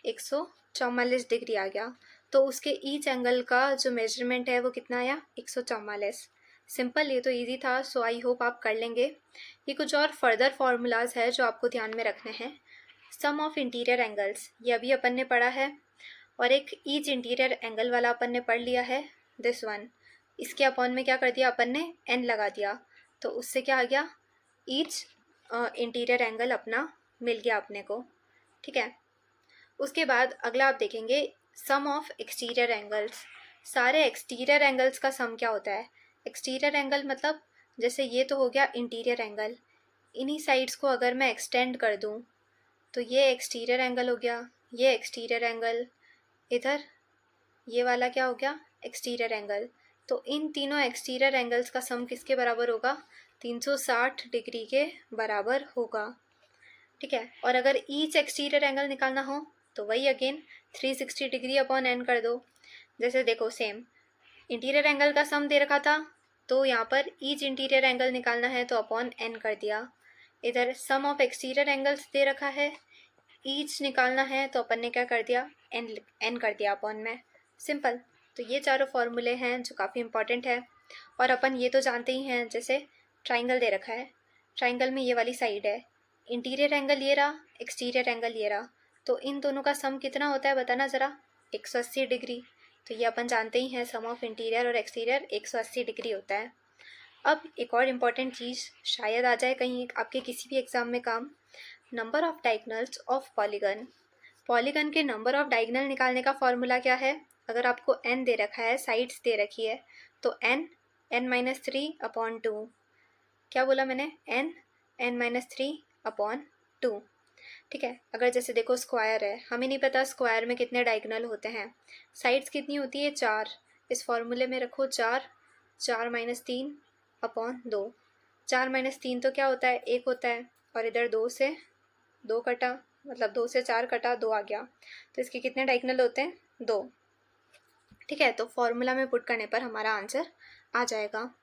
144 डिग्री आ गया। तो उसके ईच एंगल का जो मेजरमेंट है वो कितना आया, 144। सिंपल, ये तो इजी था। सो आई होप आप कर लेंगे। ये कुछ और फर्दर फार्मूलाज है जो आपको ध्यान में रखने हैं। सम ऑफ इंटीरियर एंगल्स, ये अभी अपन ने पढ़ा है, और एक ईच इंटीरियर एंगल वाला अपन ने पढ़ लिया है, दिस वन। इसके अपॉन में क्या कर दिया अपन ने, n लगा दिया, तो उससे क्या आ गया, ईच इंटीरियर एंगल अपना मिल गया अपने को। ठीक है, उसके बाद अगला आप देखेंगे सम ऑफ एक्सटीरियर एंगल्स। सारे एक्सटीरियर एंगल्स का सम क्या होता है। एक्सटीरियर एंगल मतलब जैसे ये तो हो गया इंटीरियर एंगल, इन्हीं साइड्स को अगर मैं एक्सटेंड कर दूँ तो ये एक्सटीरियर एंगल हो गया, ये एक्सटीरियर एंगल, इधर ये वाला क्या हो गया, एक्सटीरियर एंगल। तो इन तीनों एक्सटीरियर एंगल्स का सम किसके बराबर होगा, 360 डिग्री के बराबर होगा। ठीक है, और अगर ईच एक्सटीरियर एंगल निकालना हो तो वही अगेन 360 डिग्री अपॉन n कर दो। जैसे देखो, सेम इंटीरियर एंगल का सम दे रखा था, तो यहाँ पर ईच इंटीरियर एंगल निकालना है तो अपॉन n कर दिया। इधर सम ऑफ एक्सटीरियर एंगल्स दे रखा है, ईच निकालना है तो अपन ने क्या कर दिया, n कर दिया अपॉन में। सिंपल। तो ये चारों फॉर्मूले हैं जो काफ़ी इंपॉर्टेंट है। और अपन ये तो जानते ही हैं, जैसे ट्राइंगल दे रखा है, ट्राइंगल में ये वाली साइड है, इंटीरियर एंगल ये रहा, एक्सटीरियर एंगल ये रहा, तो इन दोनों का सम कितना होता है बताना ज़रा, 180 डिग्री। तो ये अपन जानते ही हैं, सम ऑफ इंटीरियर और एक्सटीरियर 180 डिग्री होता है। अब एक और इम्पॉर्टेंट चीज़ शायद आ जाए कहीं आपके किसी भी एग्ज़ाम में काम, number of diagonals of polygon. Polygon के नंबर ऑफ डायगोनल निकालने का फॉर्मूला क्या है। अगर आपको n दे रखा है, साइड्स दे रखी है, तो n-3 अपॉन 2। क्या बोला मैंने, n-3 अपॉन 2। ठीक है, अगर जैसे देखो स्क्वायर है, हमें नहीं पता स्क्वायर में कितने डायगोनल होते हैं, साइड्स कितनी होती है, 4। इस फॉर्मूले में रखो 4, 4-3 अपॉन 2। 4-3 तो क्या होता है, 1 होता है, और इधर 2 से 2 कटा, मतलब 2 से 4 कटा, 2 आ गया। तो इसके कितने डायगोनल होते हैं, 2। ठीक है, तो फॉर्मूला में पुट करने पर हमारा आंसर आ जाएगा।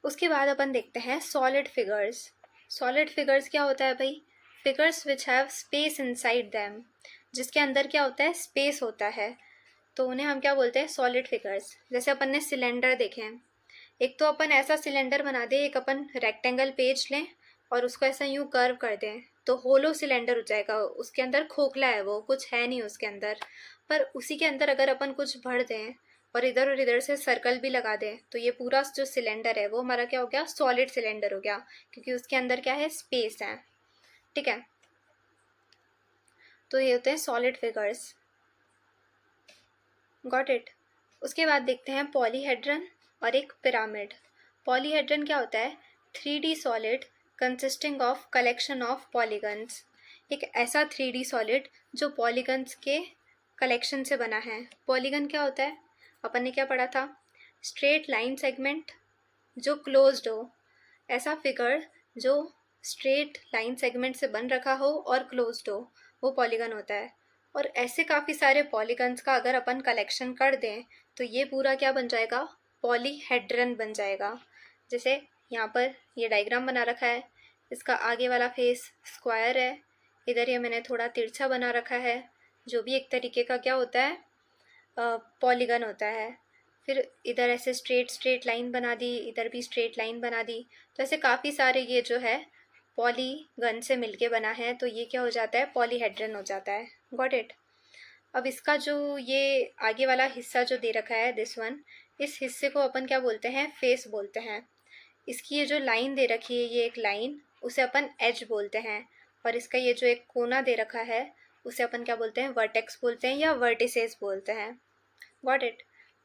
उसके बाद अपन देखते हैं सॉलिड फिगर्स। सॉलिड फिगर्स क्या होता है भाई, figures which have space inside them, जिसके अंदर क्या होता है, स्पेस होता है, तो उन्हें हम क्या बोलते हैं, सॉलिड फिगर्स। जैसे अपन ने सिलेंडर देखे हैं, एक तो अपन ऐसा सिलेंडर बना दे, एक अपन रेक्टेंगल पेज लें और उसको ऐसा यूँ कर्व कर दें, तो होलो सिलेंडर हो जाएगा, उसके अंदर खोखला है, वो कुछ है नहीं उसके अंदर। पर उसी के अंदर अगर अपन कुछ भर दें और इधर से सर्कल भी लगा दें, तो ये पूरा जो सिलेंडर है वो हमारा क्या हो गया, सॉलिड सिलेंडर हो गया, क्योंकि उसके अंदर क्या है, स्पेस है। ठीक है, तो ये होते हैं सॉलिड फिगर्स। Got it. उसके बाद देखते हैं पॉलीहेड्रन और एक पिरामिड। पॉलीहेड्रन क्या होता है, 3D solid consisting of collection of polygons. एक ऐसा 3D सॉलिड जो पॉलीगन्स के कलेक्शन से बना है। पॉलीगन क्या होता है, अपन ने क्या पढ़ा था, स्ट्रेट लाइन सेगमेंट जो क्लोज्ड हो। ऐसा फिगर जो स्ट्रेट लाइन सेगमेंट से बन रखा हो और क्लोज्ड हो, वो पॉलीगन होता है। और ऐसे काफ़ी सारे पॉलीगन्स का अगर अपन कलेक्शन कर दें तो ये पूरा क्या बन जाएगा, पॉलीहेड्रन बन जाएगा। जैसे यहाँ पर ये डायग्राम बना रखा है, इसका आगे वाला फेस स्क्वायर है, इधर ये मैंने थोड़ा तिरछा बना रखा है, जो भी एक तरीके का क्या होता है, पॉलीगन होता है। फिर इधर ऐसे स्ट्रेट लाइन बना दी, इधर भी स्ट्रेट लाइन बना दी, तो ऐसे काफ़ी सारे ये जो है पॉलीगन से मिलके बना है, तो ये क्या हो जाता है, पॉलीहेड्रन हो जाता है। Got it. अब इसका जो ये आगे वाला हिस्सा जो दे रखा है, दिस वन, इस हिस्से को अपन क्या बोलते हैं, फेस बोलते हैं। इसकी ये जो लाइन दे रखी है, ये एक लाइन, उसे अपन एज बोलते हैं। और इसका ये जो एक कोना दे रखा है, उसे अपन क्या बोलते हैं, वर्टेक्स बोलते हैं या वर्टिसेस बोलते हैं। Got it.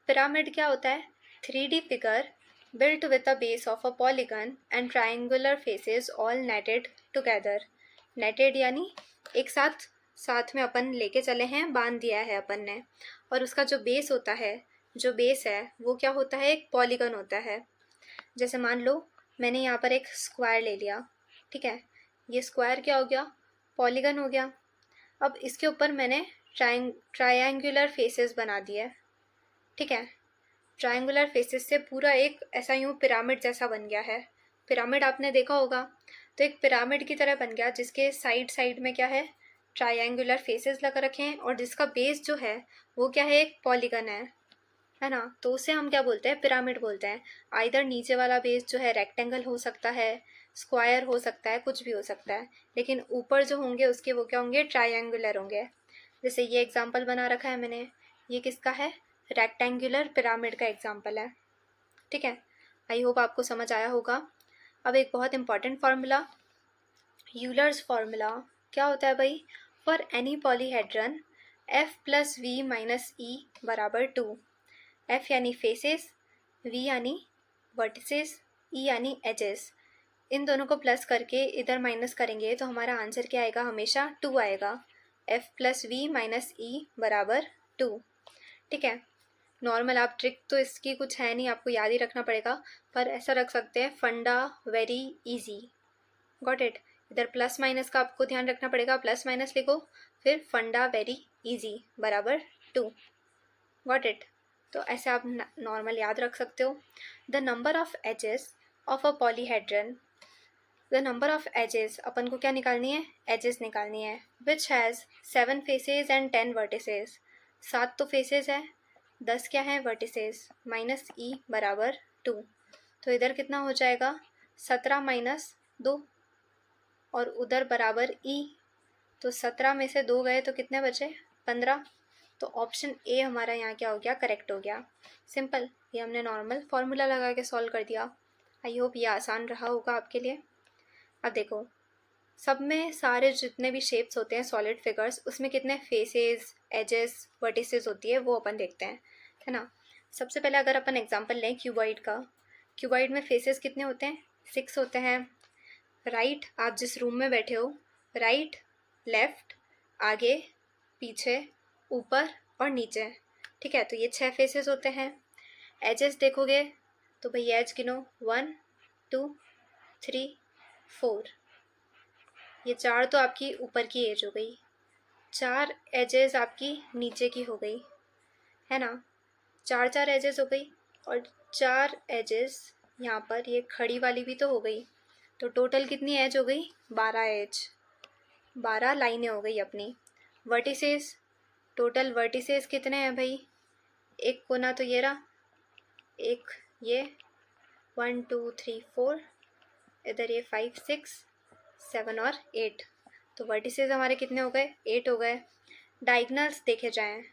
पिरामिड क्या होता है, 3D figure built with a base of a polygon and triangular faces all netted together. Netted यानी एक साथ साथ में अपन लेके चले हैं, बांध दिया है अपन ने, और उसका जो बेस होता है, जो बेस है वो क्या होता है, एक पॉलीगन होता है। जैसे मान लो मैंने यहाँ पर एक स्क्वायर ले लिया, ठीक है, ये स्क्वायर क्या हो गया, पॉलीगन हो गया। अब इसके ऊपर मैंने ट्रायंगुलर फेसेस बना दिए, ठीक है। ट्रायंगुलर फेसेस से पूरा एक ऐसा यूँ पिरामिड जैसा बन गया है। पिरामिड आपने देखा होगा, तो एक पिरामिड की तरह बन गया जिसके साइड साइड में क्या है, ट्रायंगुलर फेसेस लगा रखे हैं, और जिसका बेस जो है वो क्या है, एक पॉलीगन है ना। तो उसे हम क्या बोलते हैं, पिरामिड बोलते हैं। आइदर नीचे वाला बेस जो है रेक्टेंगल हो सकता है, स्क्वायर हो सकता है, कुछ भी हो सकता है, लेकिन ऊपर जो होंगे उसके वो क्या होंगे, ट्रायंगुलर होंगे। जैसे ये एग्जाम्पल बना रखा है मैंने, ये किसका है, रेक्टेंगुलर पिरामिड का एग्जाम्पल है, ठीक है। आई होप आपको समझ आया होगा। अब एक बहुत इंपॉर्टेंट फार्मूला, यूलर्स फार्मूला। क्या होता है भाई, for any polyhedron F plus V minus E बराबर 2। एफ यानी फेसेस, वी यानी वर्टिसेस, ई यानी एजेस। इन दोनों को प्लस करके इधर माइनस करेंगे तो हमारा आंसर क्या आएगा, हमेशा 2 आएगा। F plus V minus E बराबर 2, ठीक है। नॉर्मल आप ट्रिक तो इसकी कुछ है नहीं, आपको याद ही रखना पड़ेगा, पर ऐसा रख सकते हैं, फंडा वेरी इजी। Got it. इधर प्लस माइनस का आपको ध्यान रखना पड़ेगा, प्लस माइनस लिखो, फिर फंडा वेरी इजी बराबर 2। Got it. तो ऐसे आप नॉर्मल याद रख सकते हो। The number of edges of a polyhedron, the number of edges अपन को क्या निकालनी है, एजेस निकालनी है, which has 7 faces and 10 vertices. 7 तो फेसेस है, 10 क्या है, वर्टिसेस, माइनस ई बराबर 2। तो इधर कितना हो जाएगा, 17 माइनस 2, और उधर बराबर ई, तो 17 में से 2 गए तो कितने बचे, 15। तो ऑप्शन ए हमारा यहाँ क्या हो गया, करेक्ट हो गया। सिंपल, ये हमने नॉर्मल फार्मूला लगा के सॉल्व कर दिया। आई होप ये आसान रहा होगा आपके लिए। अब देखो, सब में सारे जितने भी शेप्स होते हैं सॉलिड फिगर्स, उसमें कितने फेसेस, एजेस, वर्टिसेस होती है वो अपन देखते हैं, है ना। सबसे पहले अगर अपन एग्जांपल लें क्यूबॉइड का, क्यूबॉइड में फेसेस कितने होते हैं, 6 होते हैं। राइट, आप जिस रूम में बैठे हो, राइट, लेफ्ट, आगे, पीछे, ऊपर और नीचे, ठीक है। तो ये 6 फेसेस होते हैं। एजेस देखोगे तो भाई एज गिनो, 1 2 3 4, ये 4 तो आपकी ऊपर की एज हो गई, 4 एजेस आपकी नीचे की हो गई, है ना। 4 एजेस हो गई, और 4 एजेस यहाँ पर ये खड़ी वाली भी तो हो गई। तो टोटल कितनी एज हो गई, 12 एज, 12 लाइनें हो गई अपनी। वर्टिसेस, टोटल वर्टिसेस कितने हैं भाई, एक कोना तो ये रहा, एक ये 1 2 3 4, इधर ये 5 6 7 और 8। तो वर्टिसेस हमारे कितने हो गए, 8 हो गए। डायगनल्स देखे जाएं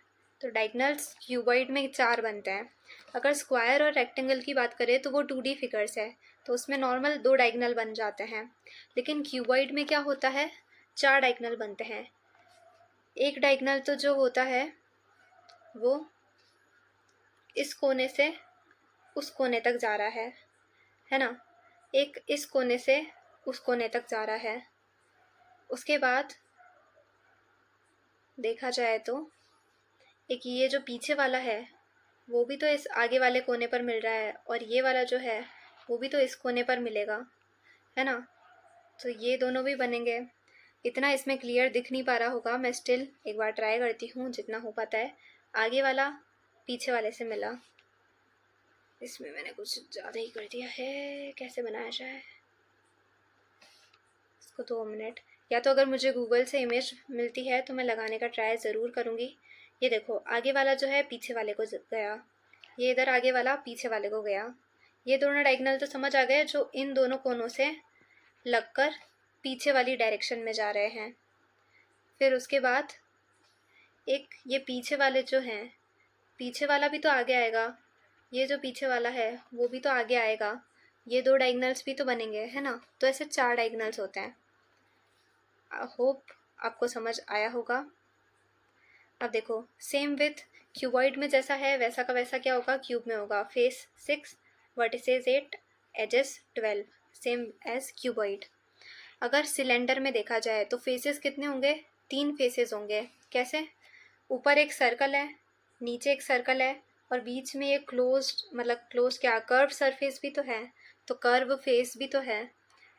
तो डायगनल्स क्यूबॉइड में 4 बनते हैं। अगर स्क्वायर और रेक्टेंगल की बात करें तो वो 2D फिगर्स है, तो उसमें नॉर्मल 2 डायगनल बन जाते हैं। लेकिन क्यूबॉइड में क्या होता है, 4 डायगनल बनते हैं। एक डायगनल तो जो होता है वो इस कोने से उस कोने तक जा रहा है ना। एक इस कोने से उस कोने तक जा रहा है। उसके बाद देखा जाए तो एक ये जो पीछे वाला है वो भी तो इस आगे वाले कोने पर मिल रहा है, और ये वाला जो है वो भी तो इस कोने पर मिलेगा, है ना। तो ये दोनों भी बनेंगे। इतना इसमें क्लियर दिख नहीं पा रहा होगा, मैं स्टिल एक बार ट्राई करती हूँ जितना हो पाता है। आगे वाला पीछे वाले से मिला, इसमें मैंने कुछ ज़्यादा ही कर दिया है, कैसे बनाया जाए इसको, 2 मिनट। या तो अगर मुझे गूगल से इमेज मिलती है तो मैं लगाने का ट्राई ज़रूर करूँगी। ये देखो, आगे वाला जो है पीछे वाले को गया, ये इधर आगे वाला पीछे वाले को गया। ये दोनों डायगोनल तो समझ आ गए, जो इन दोनों कोनों से लगकर पीछे वाली डायरेक्शन में जा रहे हैं। फिर उसके बाद एक ये पीछे वाले जो हैं, पीछे वाला भी तो आगे आएगा, ये जो पीछे वाला है वो भी तो आगे आएगा, ये 2 डायगोनल्स भी तो बनेंगे, है ना। तो ऐसे 4 डायगोनल्स होते हैं। होप आपको समझ आया होगा। अब देखो, सेम विथ क्यूबॉइड में जैसा है वैसा का वैसा क्या होगा, क्यूब में होगा। Face 6, vertices 8, edges 12, same as cuboid. अगर सिलेंडर में देखा जाए तो फेसेस कितने होंगे? 3 फेसेस होंगे। कैसे? ऊपर एक सर्कल है, नीचे एक सर्कल है, और बीच में एक क्लोज्ड, मतलब क्लोज क्या, कर्व सरफेस भी तो है, तो कर्व फेस भी तो है,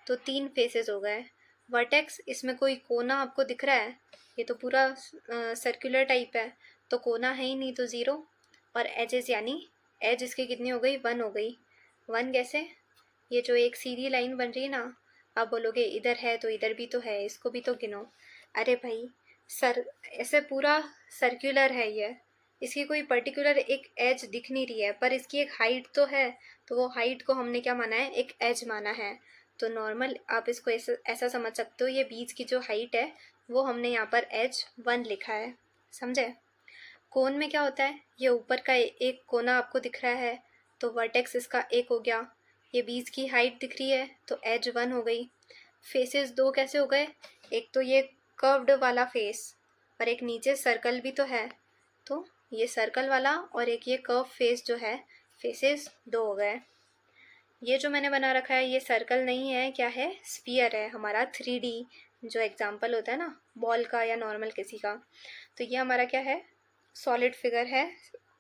तो 3 फेसेस हो गए। वर्टेक्स, इसमें कोई कोना आपको दिख रहा है? ये तो पूरा सर्कुलर टाइप है, तो कोना है ही नहीं, तो 0। और एजेस, यानी एज इसकी कितनी हो गई? 1 हो गई। 1 कैसे? ये जो एक सीधी लाइन बन रही है ना, आप बोलोगे इधर है तो इधर भी तो है, इसको भी तो गिनो। अरे भाई सर, ऐसे पूरा सर्कुलर है ये, इसकी कोई पर्टिकुलर एक एज दिख नहीं रही है, पर इसकी एक हाइट तो है, तो वो हाइट को हमने क्या माना है? एक एज माना है। तो नॉर्मल आप इसको ऐसा समझ सकते हो, ये बीच की जो हाइट है वो हमने यहाँ पर एज 1 लिखा है। समझे? कोन में क्या होता है? ये ऊपर का एक कोना आपको दिख रहा है, तो वर्टेक्स इसका 1 हो गया। ये बीच की हाइट दिख रही है, तो एज 1 हो गई। फेसेस 2 कैसे हो गए? एक तो ये कर्व्ड वाला फेस, और एक नीचे सर्कल भी तो है, तो ये सर्कल वाला और एक ये कर्व फेस जो है, फेसेस 2 हो गए। ये जो मैंने बना रखा है ये सर्कल नहीं है, क्या है? स्फीयर है हमारा। 3D जो एग्जाम्पल होता है ना, बॉल का या नॉर्मल किसी का, तो ये हमारा क्या है? सॉलिड फिगर है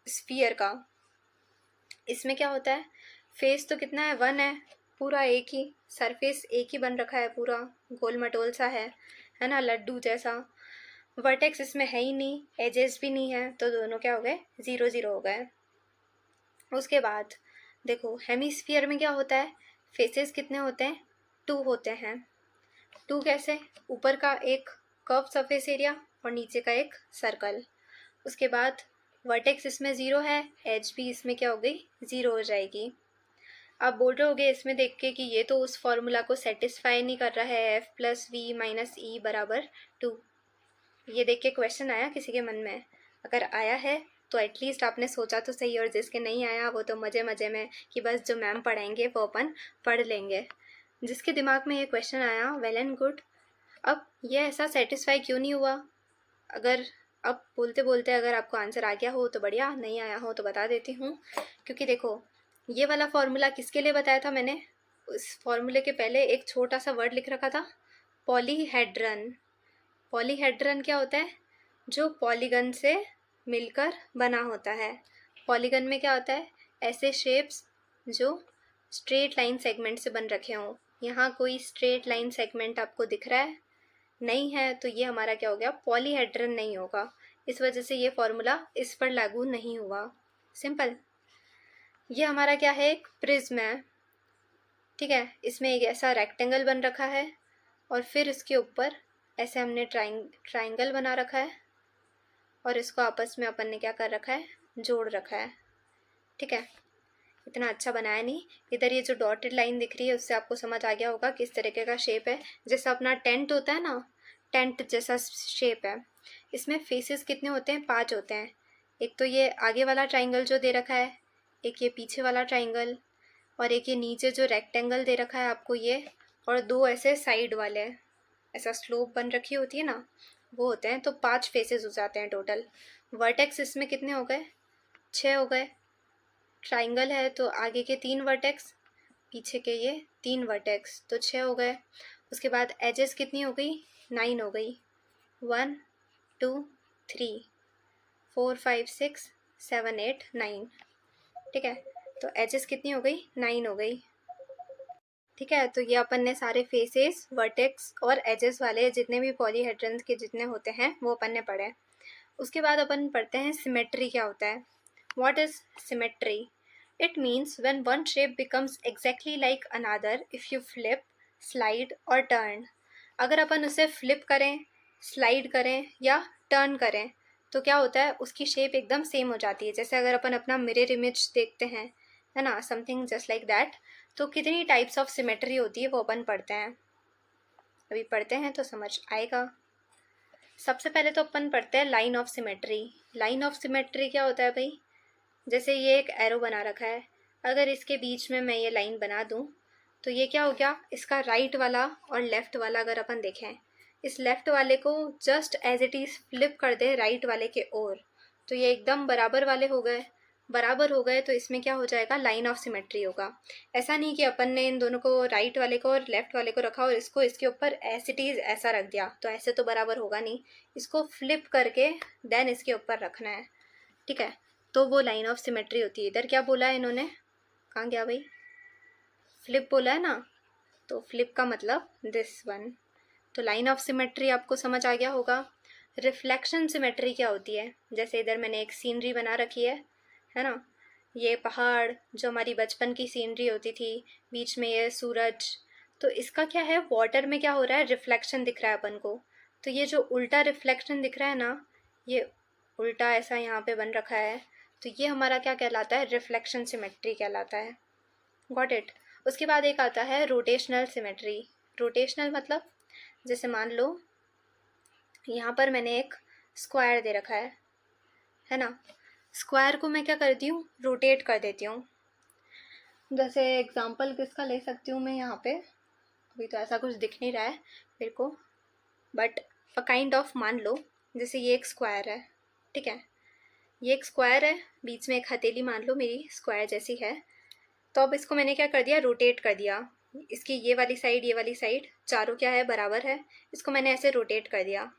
स्फीयर का। इसमें क्या होता है? फेस तो कितना है? 1 है, पूरा एक ही सरफेस, एक ही बन रखा है, पूरा गोल मटोल सा है ना, लड्डू जैसा। वर्टेक्स इसमें है ही नहीं, एजेस भी नहीं है, तो दोनों क्या हो गए? 0 0 हो गए। उसके बाद देखो हेमिस्फीयर में क्या होता है? फेसेस कितने होते हैं? 2 होते हैं। 2 कैसे? ऊपर का एक कर्व सरफेस एरिया और नीचे का एक सर्कल। उसके बाद वर्टेक्स इसमें 0 है, एज भी इसमें क्या हो गई? 0 हो जाएगी। आप बोल रहे होगे इसमें देख के कि ये तो उस फॉर्मूला को सेटिस्फाई नहीं कर रहा है, f + v - e = 2। ये देख के क्वेश्चन आया किसी के मन में? अगर आया है तो एटलीस्ट आपने सोचा तो सही, और जिसके नहीं आया वो तो मज़े मज़े में कि बस जो मैम पढ़ाएंगे वो अपन पढ़ लेंगे। जिसके दिमाग में ये क्वेश्चन आया, वेल एंड गुड। अब ये ऐसा सेटिस्फाई क्यों नहीं हुआ? अगर अब बोलते बोलते अगर आपको आंसर आ गया हो तो बढ़िया, नहीं आया हो तो बता देती हूँ। क्योंकि देखो ये वाला फॉर्मूला किसके लिए बताया था मैंने? उस फॉर्मूले के पहले एक छोटा सा वर्ड लिख रखा था, पॉलीहेड्रन। पॉलीहेड्रन क्या होता है? जो पॉलीगन से मिलकर बना होता है। पॉलीगन में क्या होता है? ऐसे शेप्स जो स्ट्रेट लाइन सेगमेंट से बन रखे हों। यहाँ कोई स्ट्रेट लाइन सेगमेंट आपको दिख रहा है? नहीं है, तो ये हमारा क्या हो गया? पॉलीहेड्रन नहीं होगा। इस वजह से ये फॉर्मूला इस पर लागू नहीं हुआ। सिंपल। ये हमारा क्या है? एक प्रिज्म है, ठीक है। इसमें एक ऐसा रेक्टेंगल बन रखा है, और फिर इसके ऊपर ऐसे हमने ट्राइंगल बना रखा है, और इसको आपस में अपन ने क्या कर रखा है? जोड़ रखा है, ठीक है। इतना अच्छा बनाया नहीं। इधर ये जो डॉटेड लाइन दिख रही है उससे आपको समझ आ गया होगा किस तरीके का शेप है। जैसा अपना टेंट होता है ना, टेंट जैसा शेप है। इसमें फेसेस कितने होते हैं? 5 होते हैं। एक तो ये आगे वाला ट्राइंगल जो दे रखा है, एक ये पीछे वाला ट्राइंगल, और एक ये नीचे जो रेक्टेंगल दे रखा है आपको ये, और 2 ऐसे साइड वाले, ऐसा स्लोप बन रखी होती है ना, वो होते हैं। तो 5 फेसेस हो जाते हैं टोटल। वर्टेक्स इसमें कितने हो गए? 6 हो गए। ट्राइंगल है तो आगे के 3 वर्टेक्स, पीछे के ये 3 वर्टेक्स, तो 6 हो गए। उसके बाद एजेस कितनी हो गई? 9 हो गई। 1 2 3 4 5 6 7 8 9, ठीक है। तो एजेस कितनी हो गई? 9 हो गई, ठीक है। तो ये अपन ने सारे फेसेस, वर्टेक्स और एजेस वाले जितने भी पॉलीहेड्रन के जितने होते हैं वो अपन ने पढ़े। उसके बाद अपन पढ़ते हैं सिमेट्री क्या होता है। What is symmetry? It means when one shape becomes exactly like another if you flip, slide or turn. अगर अपन उसे फ्लिप करें, स्लाइड करें या टर्न करें तो क्या होता है? उसकी शेप एकदम सेम हो जाती है। जैसे अगर अपन अपना मिरर इमेज देखते हैं, है ना, समथिंग जस्ट लाइक दैट। तो कितनी टाइप्स ऑफ सिमेट्री होती है वो अपन पढ़ते हैं, अभी पढ़ते हैं तो समझ आएगा। सबसे पहले तो अपन पढ़ते हैं line of symmetry. Line of symmetry क्या होता है भाई? जैसे ये एक एरो बना रखा है, अगर इसके बीच में मैं ये लाइन बना दूं तो ये क्या हो गया? इसका राइट वाला और लेफ़्ट वाला अगर अपन देखें, इस लेफ़्ट वाले को just as it is flip कर दे राइट वाले के ओर, तो ये एकदम बराबर वाले हो गए। बराबर हो गए तो इसमें क्या हो जाएगा, लाइन ऑफ सिमेट्री होगा। ऐसा नहीं कि अपन ने इन दोनों को, राइट वाले को और लेफ्ट वाले को रखा और इसको इसके ऊपर एज इट इज़ ऐसा रख दिया, तो ऐसे तो बराबर होगा नहीं। इसको फ्लिप करके देन इसके ऊपर रखना है, ठीक है, तो वो लाइन ऑफ सिमेट्री होती है। इधर क्या बोला है इन्होंने, कहाँ गया भाई, फ्लिप बोला है ना, तो फ्लिप का मतलब दिस वन। तो लाइन ऑफ सिमेट्री आपको समझ आ गया होगा। रिफ्लेक्शन सिमेट्री क्या होती है, जैसे इधर मैंने एक सीनरी बना रखी है ना, ये पहाड़ जो हमारी बचपन की सीनरी होती थी, बीच में ये सूरज, तो इसका क्या है, वाटर में क्या हो रहा है, रिफ्लेक्शन दिख रहा है अपन को। तो ये जो उल्टा रिफ्लेक्शन दिख रहा है ना, ये उल्टा ऐसा यहाँ पे बन रखा है, तो ये हमारा क्या कहलाता है, रिफ्लेक्शन सिमेट्री कहलाता है। Got it. उसके बाद एक आता है रोटेशनल सिमेट्री। रोटेशनल मतलब, जैसे मान लो यहाँ पर मैंने एक स्क्वायर दे रखा है ना, स्क्वायर को मैं क्या करती हूँ, रोटेट कर देती हूँ। जैसे एग्जांपल किसका ले सकती हूँ मैं यहाँ पे, अभी तो ऐसा कुछ दिख नहीं रहा है मेरे को, बट अ काइंड ऑफ, मान लो जैसे ये एक स्क्वायर है, ठीक है, ये एक स्क्वायर है, बीच में एक हथेली मान लो मेरी स्क्वायर जैसी है, तो अब इसको मैंने क्या कर दिया, रोटेट कर दिया। इसकी ये वाली साइड, ये वाली साइड, चारों क्या है, बराबर है, इसको मैंने ऐसे रोटेट कर दिया।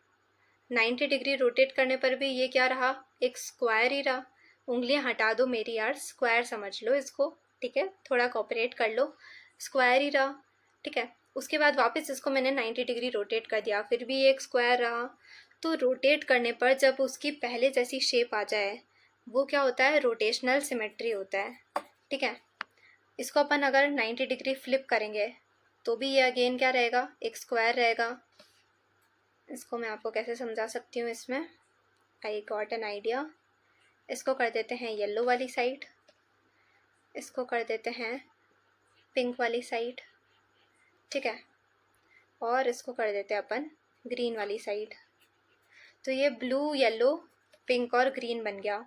90 डिग्री रोटेट करने पर भी ये क्या रहा, एक स्क्वायर ही रहा। उंगलियां हटा दो मेरी यार, स्क्वायर समझ लो इसको, ठीक है, थोड़ा कोऑपरेट कर लो, स्क्वायर ही रहा, ठीक है। उसके बाद वापस इसको मैंने 90 डिग्री रोटेट कर दिया, फिर भी एक स्क्वायर रहा। तो रोटेट करने पर जब उसकी पहले जैसी शेप आ जाए, वो क्या होता है, रोटेशनल सिमेट्री होता है, ठीक है। इसको अपन अगर 90 डिग्री फ्लिप करेंगे तो भी ये अगेन क्या रहेगा, एक स्क्वायर रहेगा। इसको मैं आपको कैसे समझा सकती हूँ, इसमें आई गॉट एन आइडिया। इसको कर देते हैं येलो वाली साइड, इसको कर देते हैं पिंक वाली साइड, ठीक है, और इसको कर देते हैं अपन ग्रीन वाली साइड। तो ये ब्लू, येलो, पिंक और ग्रीन बन गया।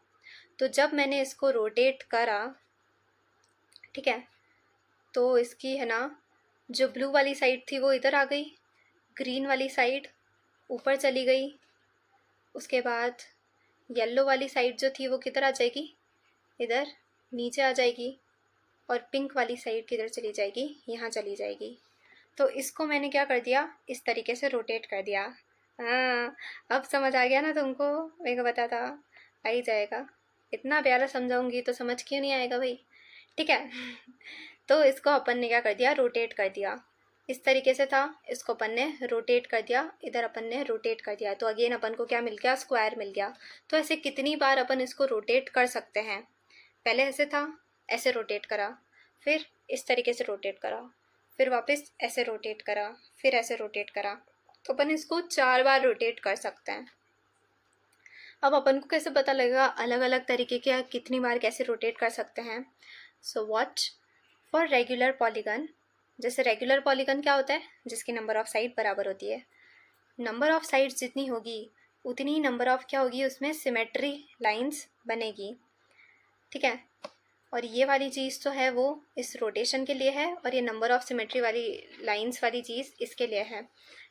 तो जब मैंने इसको रोटेट करा, ठीक है, तो इसकी है ना, जो ब्लू वाली साइड थी वो इधर आ गई, ग्रीन वाली साइड ऊपर चली गई, उसके बाद येलो वाली साइड जो थी वो किधर आ जाएगी, इधर नीचे आ जाएगी, और पिंक वाली साइड किधर चली जाएगी, यहाँ चली जाएगी। तो इसको मैंने क्या कर दिया, इस तरीके से रोटेट कर दिया। हाँ, अब समझ आ गया ना तुमको, मेरे को पता था आ ही जाएगा, इतना प्यारा समझाऊंगी तो समझ क्यों नहीं आएगा भाई, ठीक है। तो इसको अपन ने क्या कर दिया, रोटेट कर दिया, इस तरीके से था, इसको अपन ने रोटेट कर दिया, इधर अपन ने रोटेट कर दिया, तो अगेन अपन को क्या मिल गया, स्क्वायर मिल गया। तो ऐसे कितनी बार अपन इसको रोटेट कर सकते हैं, पहले ऐसे था, ऐसे रोटेट करा, फिर इस तरीके से रोटेट करा, फिर वापस ऐसे रोटेट करा, फिर ऐसे रोटेट करा, तो अपन इसको 4 बार रोटेट कर सकते हैं। अब अपन को कैसे पता लगेगा अलग अलग तरीके के कितनी बार कैसे रोटेट कर सकते हैं। So watch for regular polygon, जैसे रेगुलर पॉलीगन क्या होता है, जिसकी नंबर ऑफ साइड बराबर होती है, नंबर ऑफ साइड्स जितनी होगी उतनी ही नंबर ऑफ क्या होगी, उसमें सिमेट्री लाइंस बनेगी, ठीक है। और ये वाली चीज़ तो है वो इस रोटेशन के लिए है, और ये नंबर ऑफ सिमेट्री वाली लाइंस वाली चीज़ इसके लिए है,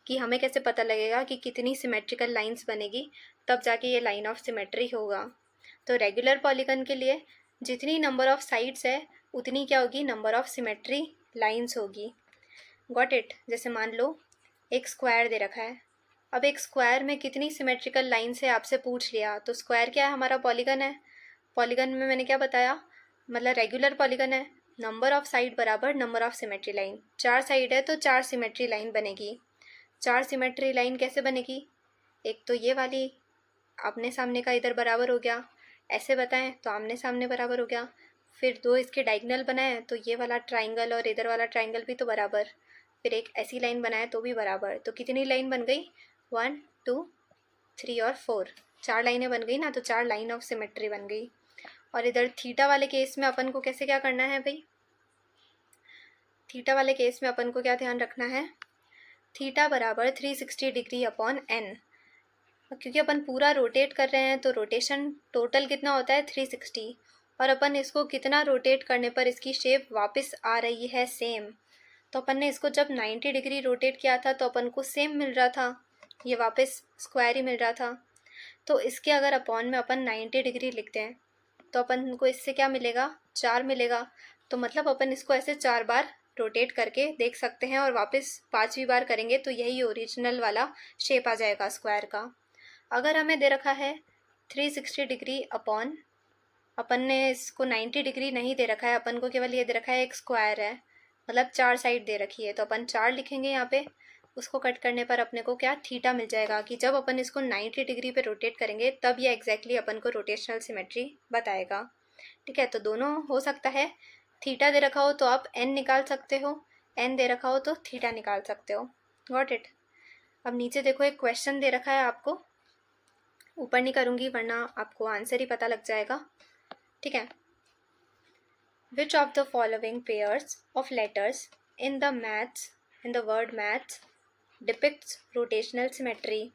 कि हमें कैसे पता लगेगा कि कितनी सिमेट्रिकल लाइंस बनेगी, तब जाके ये लाइन ऑफ सिमेट्री होगा। तो रेगुलर पॉलीगन के लिए जितनी नंबर ऑफ साइड्स है उतनी क्या होगी, नंबर ऑफ सिमेट्री लाइंस होगी। Got it. जैसे मान लो एक स्क्वायर दे रखा है, अब एक स्क्वायर में कितनी सिमेट्रिकल लाइंस है आपसे पूछ लिया, तो स्क्वायर क्या है, हमारा पॉलीगन है। पॉलीगन में मैंने क्या बताया, मतलब रेगुलर पॉलीगन है, नंबर ऑफ साइड बराबर number of symmetry line, 4 side है तो 4 सिमेट्री लाइन बनेगी। 4 सिमेट्री लाइन कैसे बनेगी, एक तो ये वाली आमने सामने का इधर बराबर हो गया, ऐसे बताएं तो आमने सामने बराबर हो गया, फिर 2 इसके डायगोनल बनाए तो ये वाला ट्राइंगल और इधर वाला ट्राइंगल भी तो बराबर, फिर एक ऐसी लाइन बनाए तो भी बराबर। तो कितनी लाइन बन गई, 1 2 3 और 4, 4 लाइनें बन गई ना, तो 4 लाइन ऑफ सिमेट्री बन गई। और इधर थीटा वाले केस में अपन को कैसे क्या करना है भाई, थीटा वाले केस में अपन को क्या ध्यान रखना है, थीटा बराबर 360 डिग्री अपॉन एन, क्योंकि अपन पूरा रोटेट कर रहे हैं तो रोटेशन टोटल कितना होता है 360, और अपन इसको कितना रोटेट करने पर इसकी शेप वापस आ रही है सेम। तो अपन ने इसको जब 90 डिग्री रोटेट किया था तो अपन को सेम मिल रहा था, ये वापस स्क्वायर ही मिल रहा था। तो इसके अगर अपॉन में अपन 90 डिग्री लिखते हैं तो अपन को इससे क्या मिलेगा, 4 मिलेगा। तो मतलब अपन इसको ऐसे 4 बार रोटेट करके देख सकते हैं और वापस 5वीं बार करेंगे तो यही ओरिजिनल वाला शेप आ जाएगा स्क्वायर का। अगर हमें दे रखा है 360 डिग्री अपॉन, अपन ने इसको 90 डिग्री नहीं दे रखा है, अपन को केवल ये दे रखा है एक स्क्वायर है, मतलब 4 साइड दे रखी है, तो अपन 4 लिखेंगे यहाँ पे। उसको कट करने पर अपने को क्या थीटा मिल जाएगा कि जब अपन इसको 90 डिग्री पे रोटेट करेंगे तब ये एग्जैक्टली अपन को रोटेशनल सिमेट्री बताएगा। ठीक है, तो दोनों हो सकता है। थीटा दे रखा हो तो आप एन निकाल सकते हो, एन दे रखा हो तो थीटा निकाल सकते हो। Got it. अब नीचे देखो एक क्वेश्चन दे रखा है आपको, ऊपर नहीं करूँगी वरना आपको आंसर ही पता लग जाएगा। ठीक है, which of the following pairs of letters in the word maths depicts rotational symmetry.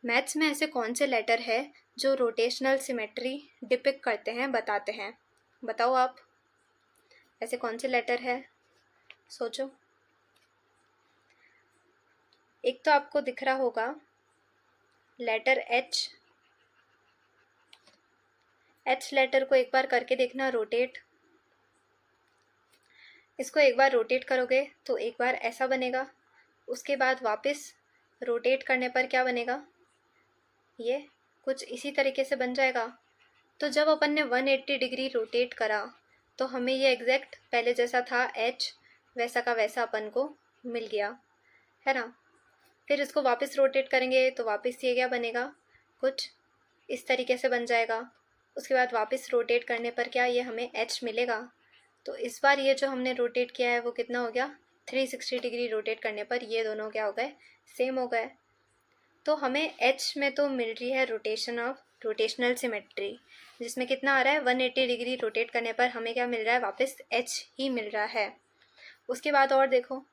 Maths में ऐसे कौन से लेटर है जो रोटेशनल सिमेट्री डिपिक्ट करते हैं, बताते हैं। बताओ आप, ऐसे कौन से लेटर है, सोचो। एक तो आपको दिख रहा होगा लेटर एच। एच लेटर को एक बार करके देखना रोटेट। इसको एक बार रोटेट करोगे तो एक बार ऐसा बनेगा, उसके बाद वापस रोटेट करने पर क्या बनेगा, ये कुछ इसी तरीके से बन जाएगा। तो जब अपन ने 180 डिग्री रोटेट करा तो हमें ये एग्जैक्ट पहले जैसा था एच, वैसा का वैसा अपन को मिल गया, है ना। फिर इसको वापस रोटेट करेंगे तो वापस ये क्या बनेगा, कुछ इस तरीके से बन जाएगा। उसके बाद वापस रोटेट करने पर क्या, ये हमें एच मिलेगा। तो इस बार ये जो हमने रोटेट किया है वो कितना हो गया, 360 डिग्री रोटेट करने पर ये दोनों क्या हो गए, सेम हो गए। तो हमें एच में तो मिल रही है रोटेशनल सिमेट्री, जिसमें कितना आ रहा है, 180 डिग्री रोटेट करने पर हमें क्या मिल रहा है, वापस एच ही मिल रहा है। उसके बाद और देखो,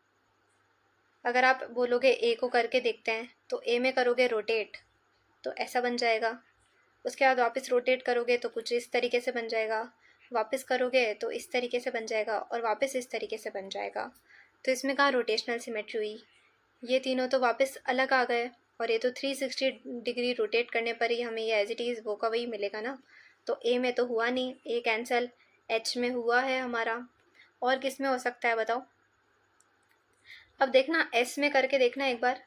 अगर आप बोलोगे ए को करके देखते हैं तो ए में करोगे रोटेट तो ऐसा बन जाएगा। उसके बाद वापस रोटेट करोगे तो कुछ इस तरीके से बन जाएगा, वापस करोगे तो इस तरीके से बन जाएगा और वापस इस तरीके से बन जाएगा। तो इसमें कहाँ रोटेशनल सिमेट्री हुई, ये तीनों तो वापस अलग आ गए और ये तो 360 डिग्री रोटेट करने पर ही हमें ये एज इट इज़ वो का वही मिलेगा ना। तो ए में तो हुआ नहीं, ए कैंसिल, एच में हुआ है हमारा। और किस में हो सकता है बताओ। अब देखना एस में करके देखना एक बार,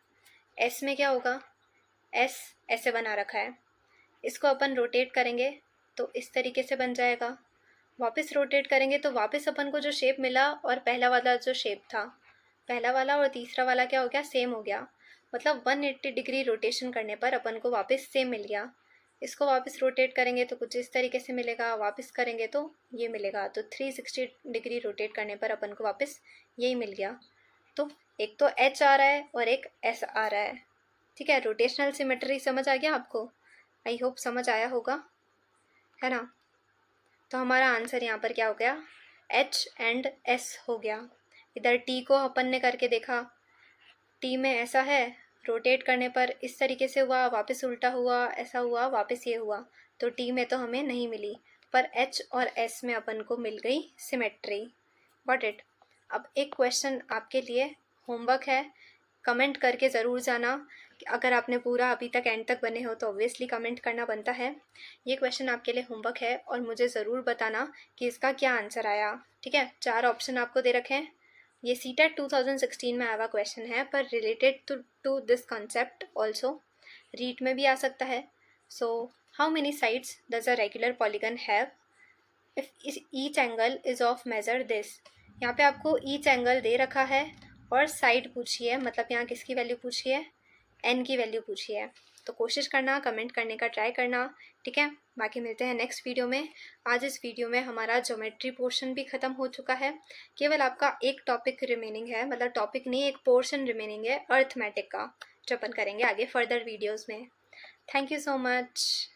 एस में क्या होगा, एस ऐसे बना रखा है, इसको अपन रोटेट करेंगे तो इस तरीके से बन जाएगा। वापस रोटेट करेंगे तो वापस अपन को जो शेप मिला और पहला वाला जो शेप था, पहला वाला और तीसरा वाला क्या हो गया, सेम हो गया। मतलब 180 डिग्री रोटेशन करने पर अपन को वापस सेम मिल गया। इसको वापस रोटेट करेंगे तो कुछ इस तरीके से मिलेगा, वापस करेंगे तो ये मिलेगा। तो 360 डिग्री रोटेट करने पर अपन को वापस यही मिल गया। तो एक तो एच आ रहा है और एक एस आ रहा है। ठीक है, रोटेशनल सिमेट्री समझ आ गया आपको, आई होप समझ आया होगा, है ना। तो हमारा आंसर यहाँ पर क्या हो गया, एच एंड एस हो गया। इधर टी को अपन ने करके देखा, टी में ऐसा है, रोटेट करने पर इस तरीके से हुआ, वापस उल्टा हुआ, ऐसा हुआ, वापस ये हुआ। तो टी में तो हमें नहीं मिली, पर एच और एस में अपन को मिल गई सिमेट्री। Got it. अब एक क्वेश्चन आपके लिए होमवर्क है, कमेंट करके ज़रूर जाना। अगर आपने पूरा अभी तक एंड तक बने हो तो ऑब्वियसली कमेंट करना बनता है। ये क्वेश्चन आपके लिए होमवर्क है और मुझे ज़रूर बताना कि इसका क्या आंसर आया। ठीक है, 4 ऑप्शन आपको दे रखे हैं। ये सीटेट 2016 में आया हुआ क्वेश्चन है, पर related to this concept also REET में भी आ सकता है। So how many sides does a regular polygon have if each angle is of measure this. यहाँ पे आपको ईच एंगल दे रखा है और साइड पूछी है, मतलब यहाँ किसकी वैल्यू पूछी है, एन की वैल्यू पूछी है। तो कोशिश करना, कमेंट करने का ट्राई करना। ठीक है, बाकी मिलते हैं नेक्स्ट वीडियो में। आज इस वीडियो में हमारा ज्योमेट्री पोर्शन भी ख़त्म हो चुका है, केवल आपका एक टॉपिक रिमेनिंग है, मतलब टॉपिक नहीं, एक पोर्शन रिमेनिंग है अर्थमेटिक का, जो अपन करेंगे आगे फर्दर वीडियोज़ में। Thank you so much.